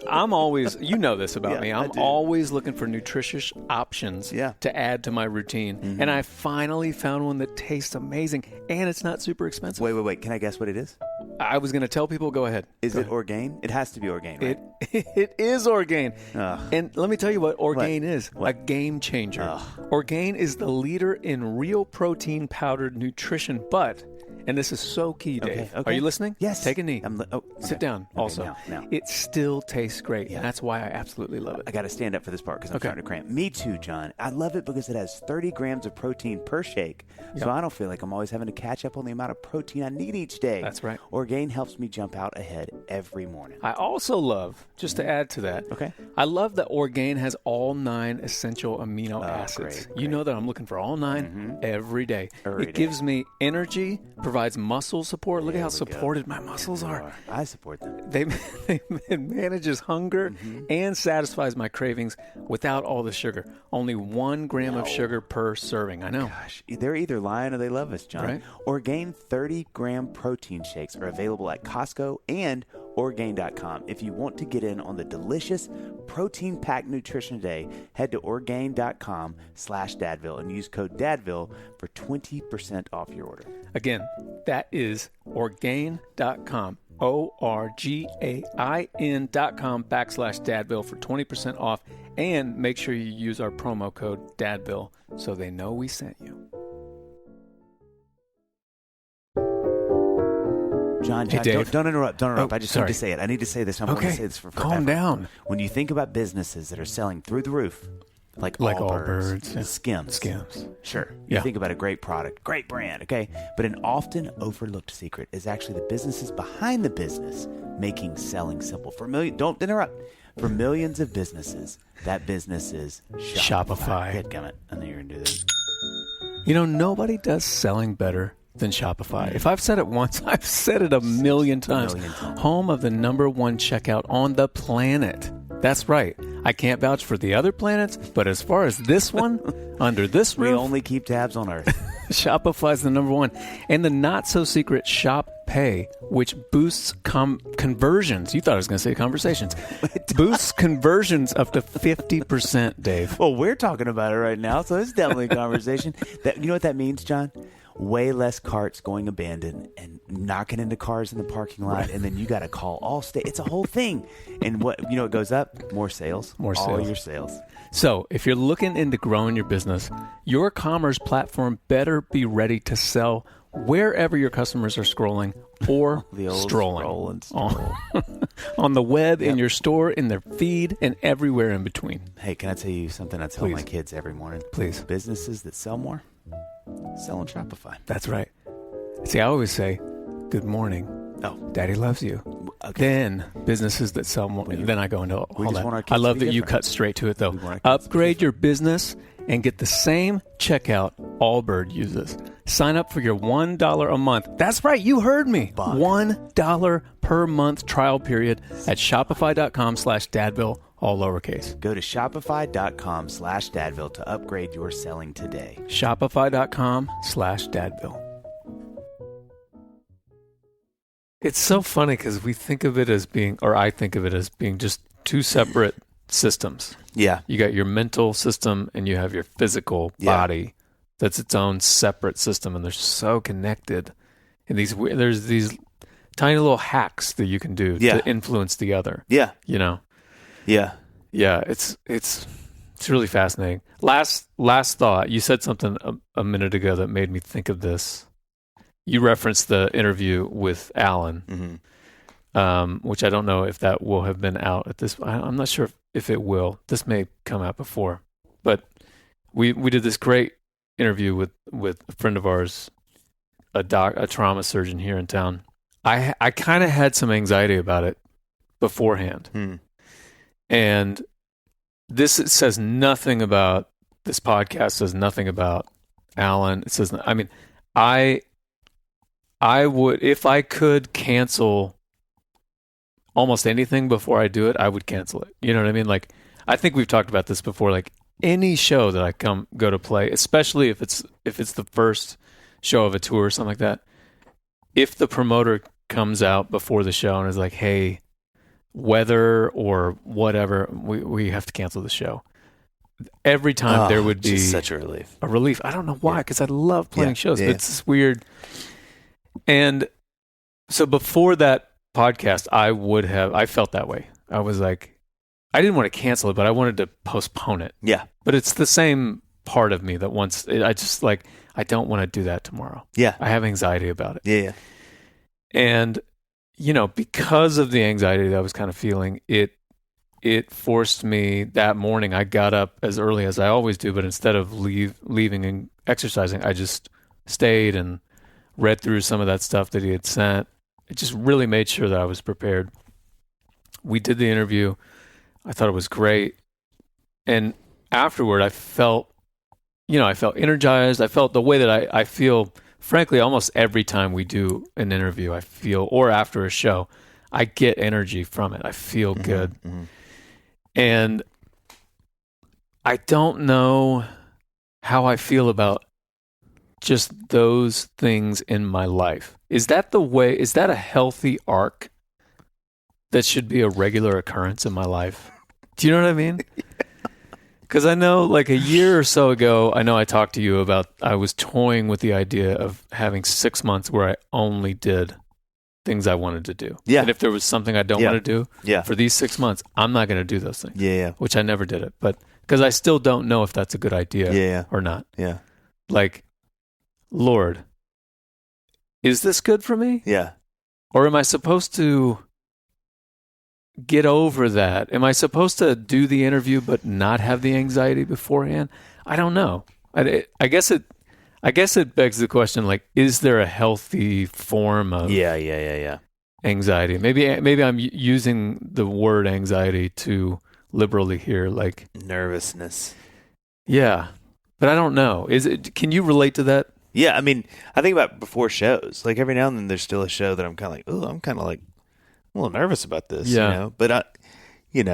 A: I'm always, you know this about
C: Yeah,
A: me,
C: I
A: I'm
C: do.
A: always looking for nutritious options
C: Yeah.
A: to add to my routine. And I finally found one that tastes amazing, and it's not super expensive.
C: Wait. Can I guess what it is?
A: I was going to tell people, go ahead.
C: Is
A: Go
C: it
A: ahead.
C: Orgain? It has to be Orgain, right?
A: It is Orgain.
C: Ugh.
A: And let me tell you what Orgain is.
C: What?
A: A game changer.
C: Ugh.
A: Orgain is the leader in real protein powdered nutrition, but, and this is so key, Dave.
C: Okay.
A: Are you listening?
C: Yes.
A: Take a knee. Sit
C: Okay.
A: down
C: Okay,
A: also.
C: now.
A: It still tastes great.
C: Yeah.
A: And that's why I absolutely love it.
C: I got to stand up for this part because I'm
A: Okay.
C: starting to cramp. Me too, John. I love it because it has 30 grams of protein per shake, so I don't feel like I'm always having to catch up on the amount of protein I need each day.
A: That's right.
C: Orgain helps me jump out ahead every morning.
A: I also love, just to add to that,
C: Okay.
A: I love that Orgain has all 9 essential amino acids.
C: great.
A: You know that I'm looking for all 9 every day.
C: Every
A: It
C: day.
A: gives me energy, provides muscle support. Look at how
C: There we go.
A: supported my muscles are.
C: I support them.
A: It manages hunger and satisfies my cravings without all the sugar. Only 1 gram of sugar per serving. I know.
C: Gosh, they're either lying or they love us, John.
A: Right.
C: Orgain 30-gram protein shakes are available at Costco and Orgain.com. If you want to get in on the delicious protein-packed nutrition today, head to Orgain.com/Dadville and use code Dadville for 20% off your order.
A: Again, that is Orgain.com. Orgain.com/Dadville for 20% off. And make sure you use our promo code Dadville so they know we sent you.
C: John,
A: Hey, Dave.
C: don't interrupt.
A: Oh,
C: I just
A: sorry.
C: need to say it. I need to say this. I'm going to say this for
A: Calm down.
C: When you think about businesses that are selling through the roof, like Allbirds,
A: yeah.
C: Skims. Sure. You
A: Yeah.
C: think about a great product, great brand, okay? But an often overlooked secret is actually the businesses behind the business making selling simple. Don't interrupt. For millions of businesses, that business is
A: Shopify.
C: Dadgummit. I knew you were going to do this.
A: You know, nobody does selling better than Shopify. If I've said it once, I've said it a million times. Home of the #1 checkout on the planet. That's right. I can't vouch for the other planets, but as far as this one, under this
C: We
A: roof,
C: only keep tabs on Earth.
A: Shopify's the #1. And the not-so-secret Shop Pay, which boosts conversions. You thought I was going to say conversations. Boosts conversions up to 50%, Dave.
C: Well, we're talking about it right now, so it's definitely a conversation. You know what that means, John? Way less carts going abandoned and knocking into cars in the parking lot, and then you got to call Allstate. It's a whole thing. And what it goes up? More sales.
A: More
C: All
A: sales.
C: your sales.
A: So, if you're looking into growing your business, your commerce platform better be ready to sell wherever your customers are scrolling or
C: The old
A: strolling.
C: scroll and stroll.
A: On the web, in your store, in their feed, and everywhere in between.
C: Hey, can I tell you something I tell
A: Please.
C: my kids every morning?
A: Please.
C: Businesses that sell more, sell on Shopify.
A: That's right. See, I always say, good morning.
C: Oh,
A: Daddy loves you.
C: okay.
A: Then businesses that sell more. Then I go into all
C: We just
A: that.
C: want our
A: I
C: kids
A: love
C: to
A: that
C: be
A: you
C: different.
A: cut straight to it, though.
C: We want our kids to be
A: Upgrade your business and get the same checkout Allbird uses. Sign up for your $1 a month. That's right. You heard me.
C: Buck.
A: $1 per month trial period at Shopify.com/Dadville, all lowercase.
C: Go to Shopify.com/Dadville to upgrade your selling today.
A: Shopify.com/Dadville. It's so funny because we think of it as being, or I think of it as being just two separate systems.
C: Yeah.
A: You got your mental system and you have your physical
C: Yeah.
A: body. That's its own separate system, and they're so connected. And there's these tiny little hacks that you can do
C: Yeah.
A: to influence the other.
C: Yeah.
A: You know,
C: Yeah.
A: yeah. It's really fascinating. Last thought. You said something a minute ago that made me think of this. You referenced the interview with Alan.
C: Mm-hmm.
A: Which I don't know if that will have been out at this. I'm not sure if it will. This may come out before, but we did this great interview with a friend of ours, a trauma surgeon here in town. I kind of had some anxiety about it beforehand, and this says nothing about this podcast. Says nothing about Alan. It says, I mean, I would, if I could cancel almost anything before I do it, I would cancel it. You know what I mean? Like, I think we've talked about this before. Like, any show that I go to play, especially if it's the first show of a tour or something like that, if the promoter comes out before the show and is like, hey, weather or whatever, we have to cancel the show. Every time there would be
C: such a relief.
A: A relief. I don't know why, because I love playing shows. But it's this weird. And so before that podcast, I felt that way. I was like, I didn't want to cancel it, but I wanted to postpone it.
C: Yeah.
A: But it's the same part of me that I just like, I don't want to do that tomorrow.
C: Yeah.
A: I have anxiety about it.
C: Yeah.
A: And, because of the anxiety that I was kind of feeling, it forced me that morning. I got up as early as I always do, but instead of leaving and exercising, I just stayed and read through some of that stuff that he had sent. It just really made sure that I was prepared. We did the interview. I thought it was great. And afterward, I felt energized. I felt the way that I feel, frankly, almost every time we do an interview, I feel, or after a show, I get energy from it. I feel good. Mm-hmm. And I don't know how I feel about just those things in my life. Is that a healthy arc that should be a regular occurrence in my life? Do you know what I mean? Because I know like a year or so ago, I know I talked to you about, I was toying with the idea of having 6 months where I only did things I wanted to do.
C: Yeah.
A: And if there was something I don't want to do, for these 6 months, I'm not going to do those things.
C: Yeah.
A: Which I never did it. But because I still don't know if that's a good idea or not.
C: Yeah.
A: Like, Lord, is this good for me?
C: Yeah.
A: Or am I supposed to get over that? Am I supposed to do the interview but not have the anxiety beforehand? I don't know. I guess it begs the question, like, is there a healthy form of anxiety? Maybe I'm using the word anxiety too liberally here, like
C: nervousness.
A: Yeah. But I don't know. Can you relate to that?
C: Yeah, I mean, I think about before shows. Like every now and then there's still a show that I'm kind of like, oh, I'm kind of like a little nervous about this, But you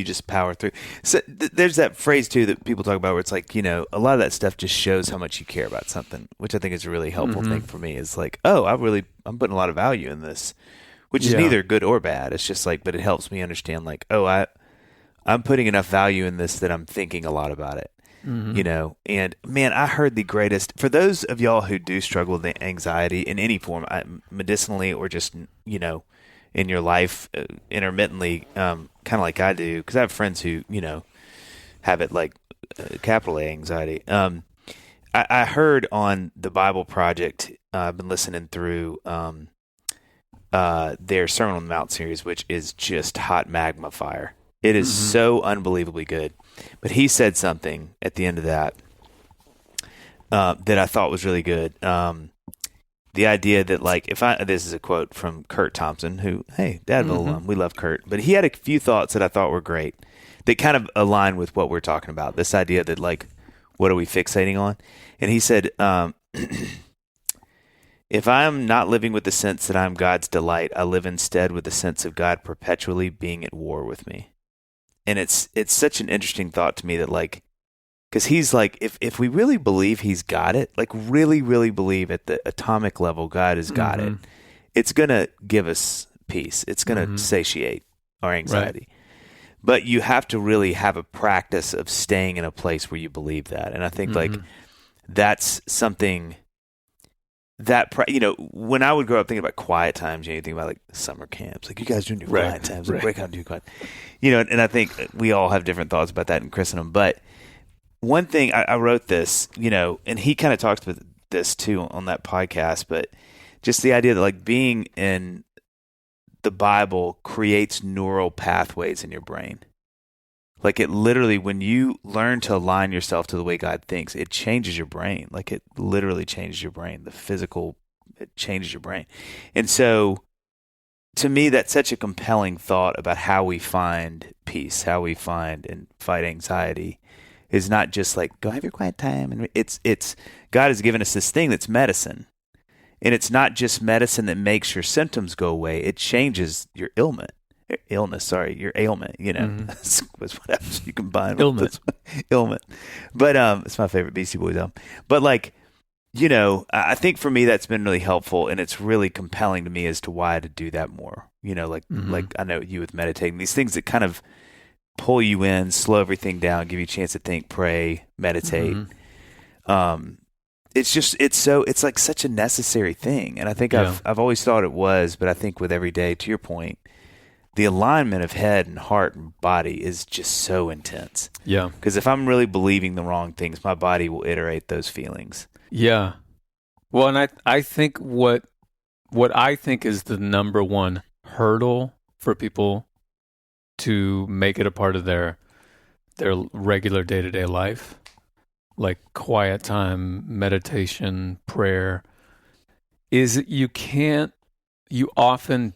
C: just power through. So there's that phrase too that people talk about where it's like, a lot of that stuff just shows how much you care about something, which I think is a really helpful thing for me. Is like, oh, I'm putting a lot of value in this, which is neither good or bad. It's just like, but it helps me understand like, oh, I'm putting enough value in this that I'm thinking a lot about it. And man, I heard the greatest, for those of y'all who do struggle with anxiety in any form, medicinally or just, in your life intermittently, kind of like I do, because I have friends who, have it like capital A anxiety. I heard on the Bible Project, I've been listening through their Sermon on the Mount series, which is just hot magma fire. It is so unbelievably good. But he said something at the end of that that I thought was really good. The idea that, like, this is a quote from Kurt Thompson, who, hey, Dadville, we love Kurt. But he had a few thoughts that I thought were great that kind of align with what we're talking about. This idea that, like, what are we fixating on? And he said, if I am not living with the sense that I am God's delight, I live instead with the sense of God perpetually being at war with me. And it's such an interesting thought to me that, like, because he's like, if we really believe he's got it, like really, really believe at the atomic level God has got it, it's going to give us peace. It's going to satiate our anxiety. Right. But you have to really have a practice of staying in a place where you believe that. And I think, like, that's something that, when I would grow up thinking about quiet times, you think about like summer camps, like you guys doing your quiet times, like break out and do quiet, and I think we all have different thoughts about that in Christendom. But one thing I wrote this, and he kind of talks about this too on that podcast, but just the idea that like being in the Bible creates neural pathways in your brain. Like it literally, when you learn to align yourself to the way God thinks, it changes your brain. Like it literally changes your brain. It changes your brain. And so to me, that's such a compelling thought about how we find peace, how we find and fight anxiety. is not just like, go have your quiet time. And it's God has given us this thing that's medicine. And it's not just medicine that makes your symptoms go away. It changes your your ailment, you know. That's what else you combine with ailment. But it's my favorite Beastie Boys album. But like, you know, I think for me that's been really helpful, and it's really compelling to me as to why to do that more. You know, like I know you with meditating, these things that kind of pull you in, slow everything down, give you a chance to think, pray, meditate. It's like such a necessary thing. And I think I've always thought it was, but I think with every day, to your point, the alignment of head and heart and body is just so intense.
A: Yeah.
C: Because if I'm really believing the wrong things, my body will iterate those feelings.
A: Yeah. Well, and I think what I think is the number one hurdle for people to make it a part of their regular day-to-day life, like quiet time, meditation, prayer, is you often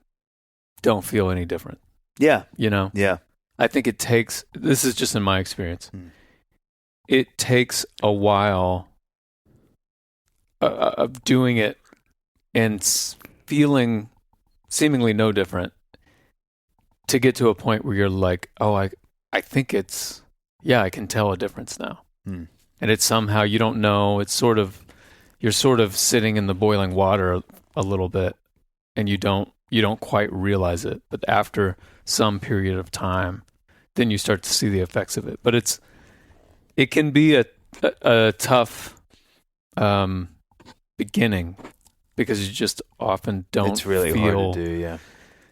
A: don't feel any different.
C: Yeah.
A: You know?
C: Yeah.
A: I think this is just in my experience, it takes a while of doing it and feeling seemingly no different to get to a point where you're like, oh, I think I can tell a difference now. And it's somehow, you don't know, you're sort of sitting in the boiling water a little bit, and you don't quite realize it. But after some period of time, then you start to see the effects of it. But it can be a tough beginning, because you just often don't
C: It's really
A: feel
C: hard to do, yeah.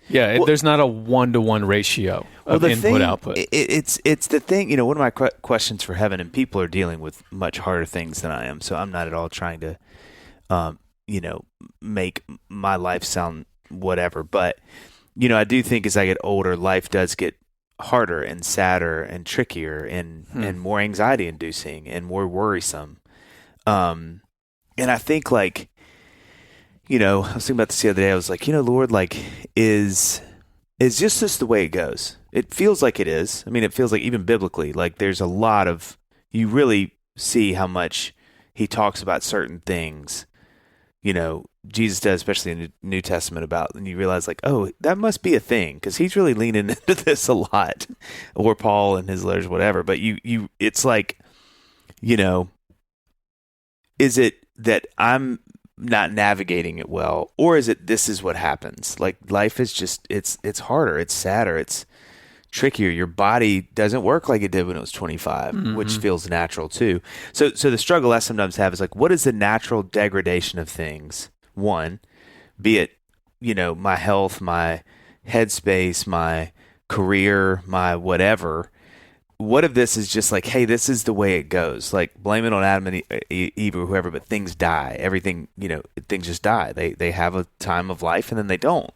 A: Yeah,
C: Well,
A: there's not a 1-to-1 ratio of input-output.
C: It's the thing, you know, one of my questions for heaven, and people are dealing with much harder things than I am, so I'm not at all trying to, you know, make my life sound whatever. But, you know, I do think as I get older, life does get harder and sadder and trickier and more anxiety-inducing and more worrisome. And I think, like, you know, I was thinking about this the other day. I was like, you know, Lord, like, is just this the way it goes? It feels like it is. I mean, it feels like even biblically, like there's a lot of, you really see how much he talks about certain things, you know, Jesus does, especially in the New Testament, about, and you realize like, oh, that must be a thing, because he's really leaning into this a lot, or Paul in his letters, whatever. But it's like, you know, is it that I'm not navigating it well, or is it this is what happens? Like, life is just, it's harder, it's sadder, it's trickier. Your body doesn't work like it did when it was 25, which feels natural too. So the struggle I sometimes have is like, what is the natural degradation of things? One, be it, you know, my health, my headspace, my career, my whatever. What if this is just like, hey, this is the way it goes? Like, blame it on Adam and Eve or whoever, but things die. Everything, you know, things just die. They have a time of life and then they don't.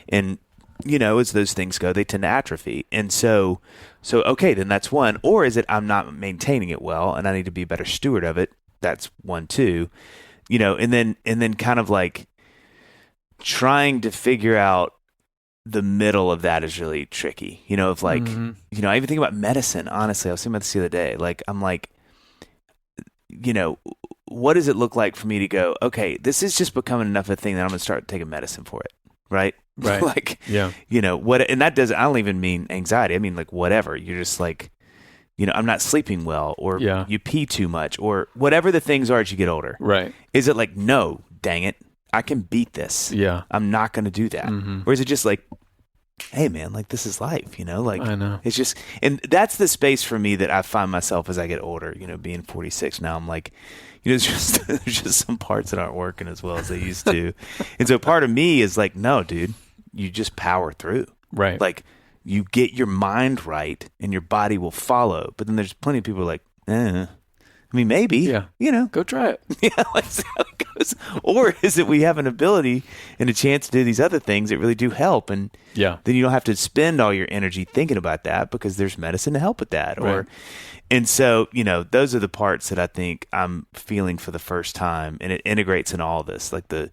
C: And, you know, as those things go, they tend to atrophy. And so okay, then that's one. Or is it I'm not maintaining it well and I need to be a better steward of it? That's one too. You know, and then kind of like trying to figure out the middle of that is really tricky, you know, of like, you know, I even think about medicine, honestly. I was thinking about this the other day. Like, I'm like, you know, what does it look like for me to go, okay, this is just becoming enough of a thing that I'm going to start taking medicine for it. Right. Like,
A: yeah,
C: you know, what, and that doesn't, I don't even mean anxiety. I mean, like, whatever. You're just like, you know, I'm not sleeping well, or you pee too much, or whatever the things are as you get older.
A: Right.
C: Is it like, no, dang it, I can beat this.
A: Yeah.
C: I'm not going to do that. Or is it just like, hey man, like, this is life, you know, like,
A: I know.
C: It's just, and that's the space for me that I find myself as I get older, you know, being 46 now, I'm like, you know, there's just some parts that aren't working as well as they used to. And so part of me is like, no, dude, you just power through. Right. Like, you get your mind right and your body will follow. But then there's plenty of people who are like, I mean, maybe, you know,
A: go try it.
C: Yeah, like, see how it goes. Or is it we have an ability and a chance to do these other things that really do help, and then you don't have to spend all your energy thinking about that because there's medicine to help with that. Right. And so, you know, those are the parts that I think I'm feeling for the first time, and it integrates in all this, like the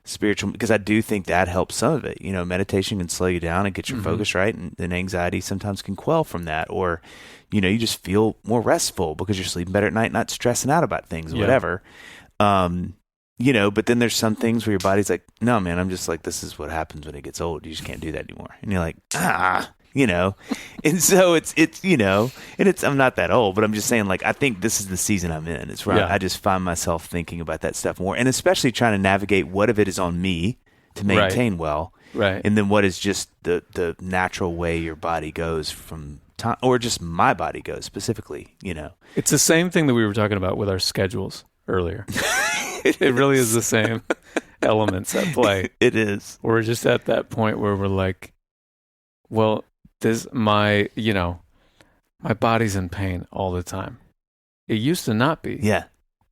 C: spiritual, because I do think that helps some of it. Meditation can slow you down and get your focus right, and anxiety sometimes can quell from that, or you just feel more restful because you're sleeping better at night, not stressing out about things, whatever. But then there's some things where your body's like, no, man, I'm just like, this is what happens when it gets old. You just can't do that anymore. And you're like, and so I'm not that old, but I'm just saying, like, I think this is the season I'm in. It's where I just find myself thinking about that stuff more, and especially trying to navigate what of it is on me to maintain well. Right. And then what is just the natural way your body goes from time, or just my body goes specifically,
A: It's the same thing that we were talking about with our schedules earlier. It really is the same elements at play.
C: It is.
A: We're just at that point where we're like, well, my body's in pain all the time. It used to not be.
C: Yeah.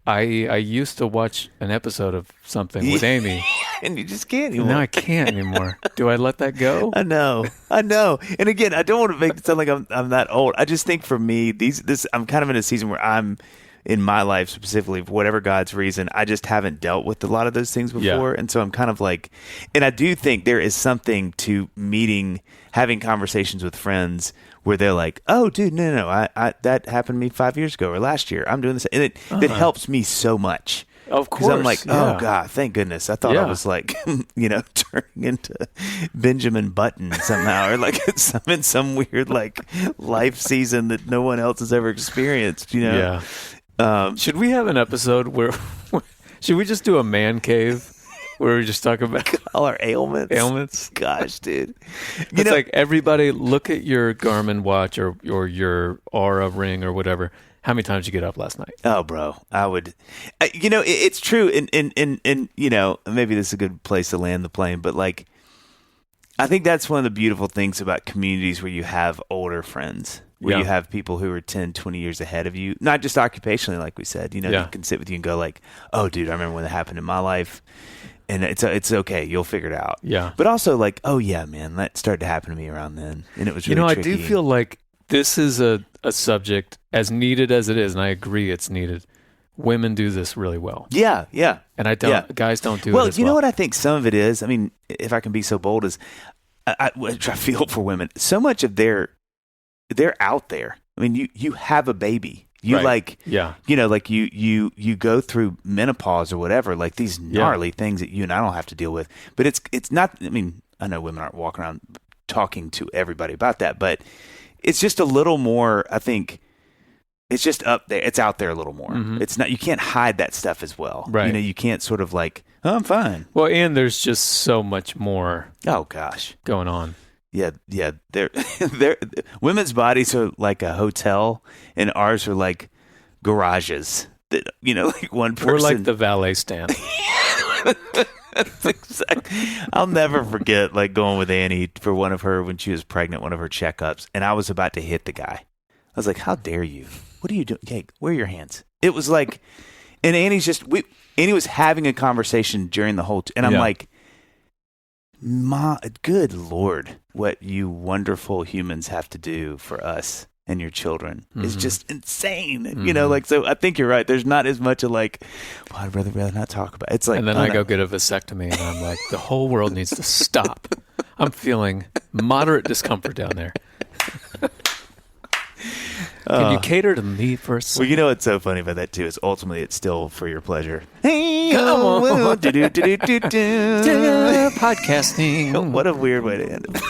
A: I used to watch an episode of something with Amy.
C: And you just can't anymore.
A: Now I can't anymore. Do I let that go?
C: I know. And again, I don't want to make it sound like I'm that old. I just think for me, I'm kind of in a season where I'm, in my life specifically, for whatever God's reason, I just haven't dealt with a lot of those things before. Yeah. And so I'm kind of like, and I do think there is something to having conversations with friends where they're like, oh, dude, no, I that happened to me 5 years ago or last year. I'm doing this. And it helps me so much.
A: Of course.
C: Because I'm like, oh, God, thank goodness. I thought I was like, turning into Benjamin Button somehow, or like in some weird like life season that no one else has ever experienced, Yeah.
A: Should we have an episode where should we just do a man cave where we just talk about
C: all our ailments? Gosh, dude.
A: It's like, everybody look at your Garmin watch or your Aura ring or whatever. How many times did you get up last night?
C: Oh, bro, I would. It's true. And maybe this is a good place to land the plane, but like, I think that's one of the beautiful things about communities where you have older friends. Where you have people who are 10, 20 years ahead of you, not just occupationally, like we said, they can sit with you and go like, oh, dude, I remember when that happened in my life, and it's okay. You'll figure it out.
A: Yeah.
C: But also like, oh, yeah, man, that started to happen to me around then, and it was really tricky.
A: I do feel like this is a subject, as needed as it is, and I agree it's needed. Women do this really well.
C: Yeah.
A: And guys don't do it as well.
C: Well, you know what I think some of it is? I mean, if I can be so bold, is I feel for women. So much of they're out there. I mean, you have a baby. You like, like you go through menopause or whatever, like these gnarly things that you and I don't have to deal with. But it's not, I mean, I know women aren't walking around talking to everybody about that, but it's just a little more, I think, it's just up there. It's out there a little more. Mm-hmm. It's not, you can't hide that stuff as well.
A: Right.
C: You can't sort of like, oh, I'm fine.
A: Well, and there's just so much more.
C: Oh gosh,
A: going on.
C: Yeah. They're women's bodies are like a hotel, and ours are like garages. That like one person.
A: We're like the valet stand.
C: That's exactly. I'll never forget like going with Annie for one of her when she was pregnant, one of her checkups, and I was about to hit the guy. I was like, "How dare you? What are you doing? Hey, where are your hands?" It was like, and Annie's Annie was having a conversation during the whole, and I'm like, good Lord, what you wonderful humans have to do for us and your children is just insane. Mm-hmm. So I think you're right. There's not as much of like, well, I'd rather not talk about it. It's like,
A: and then I go get a vasectomy and I'm like, the whole world needs to stop. I'm feeling moderate discomfort down there. Can you cater to me first?
C: Well, what's so funny about that too is ultimately it's still for your pleasure.
A: Hey, come on. Podcasting.
C: What a weird way to end it.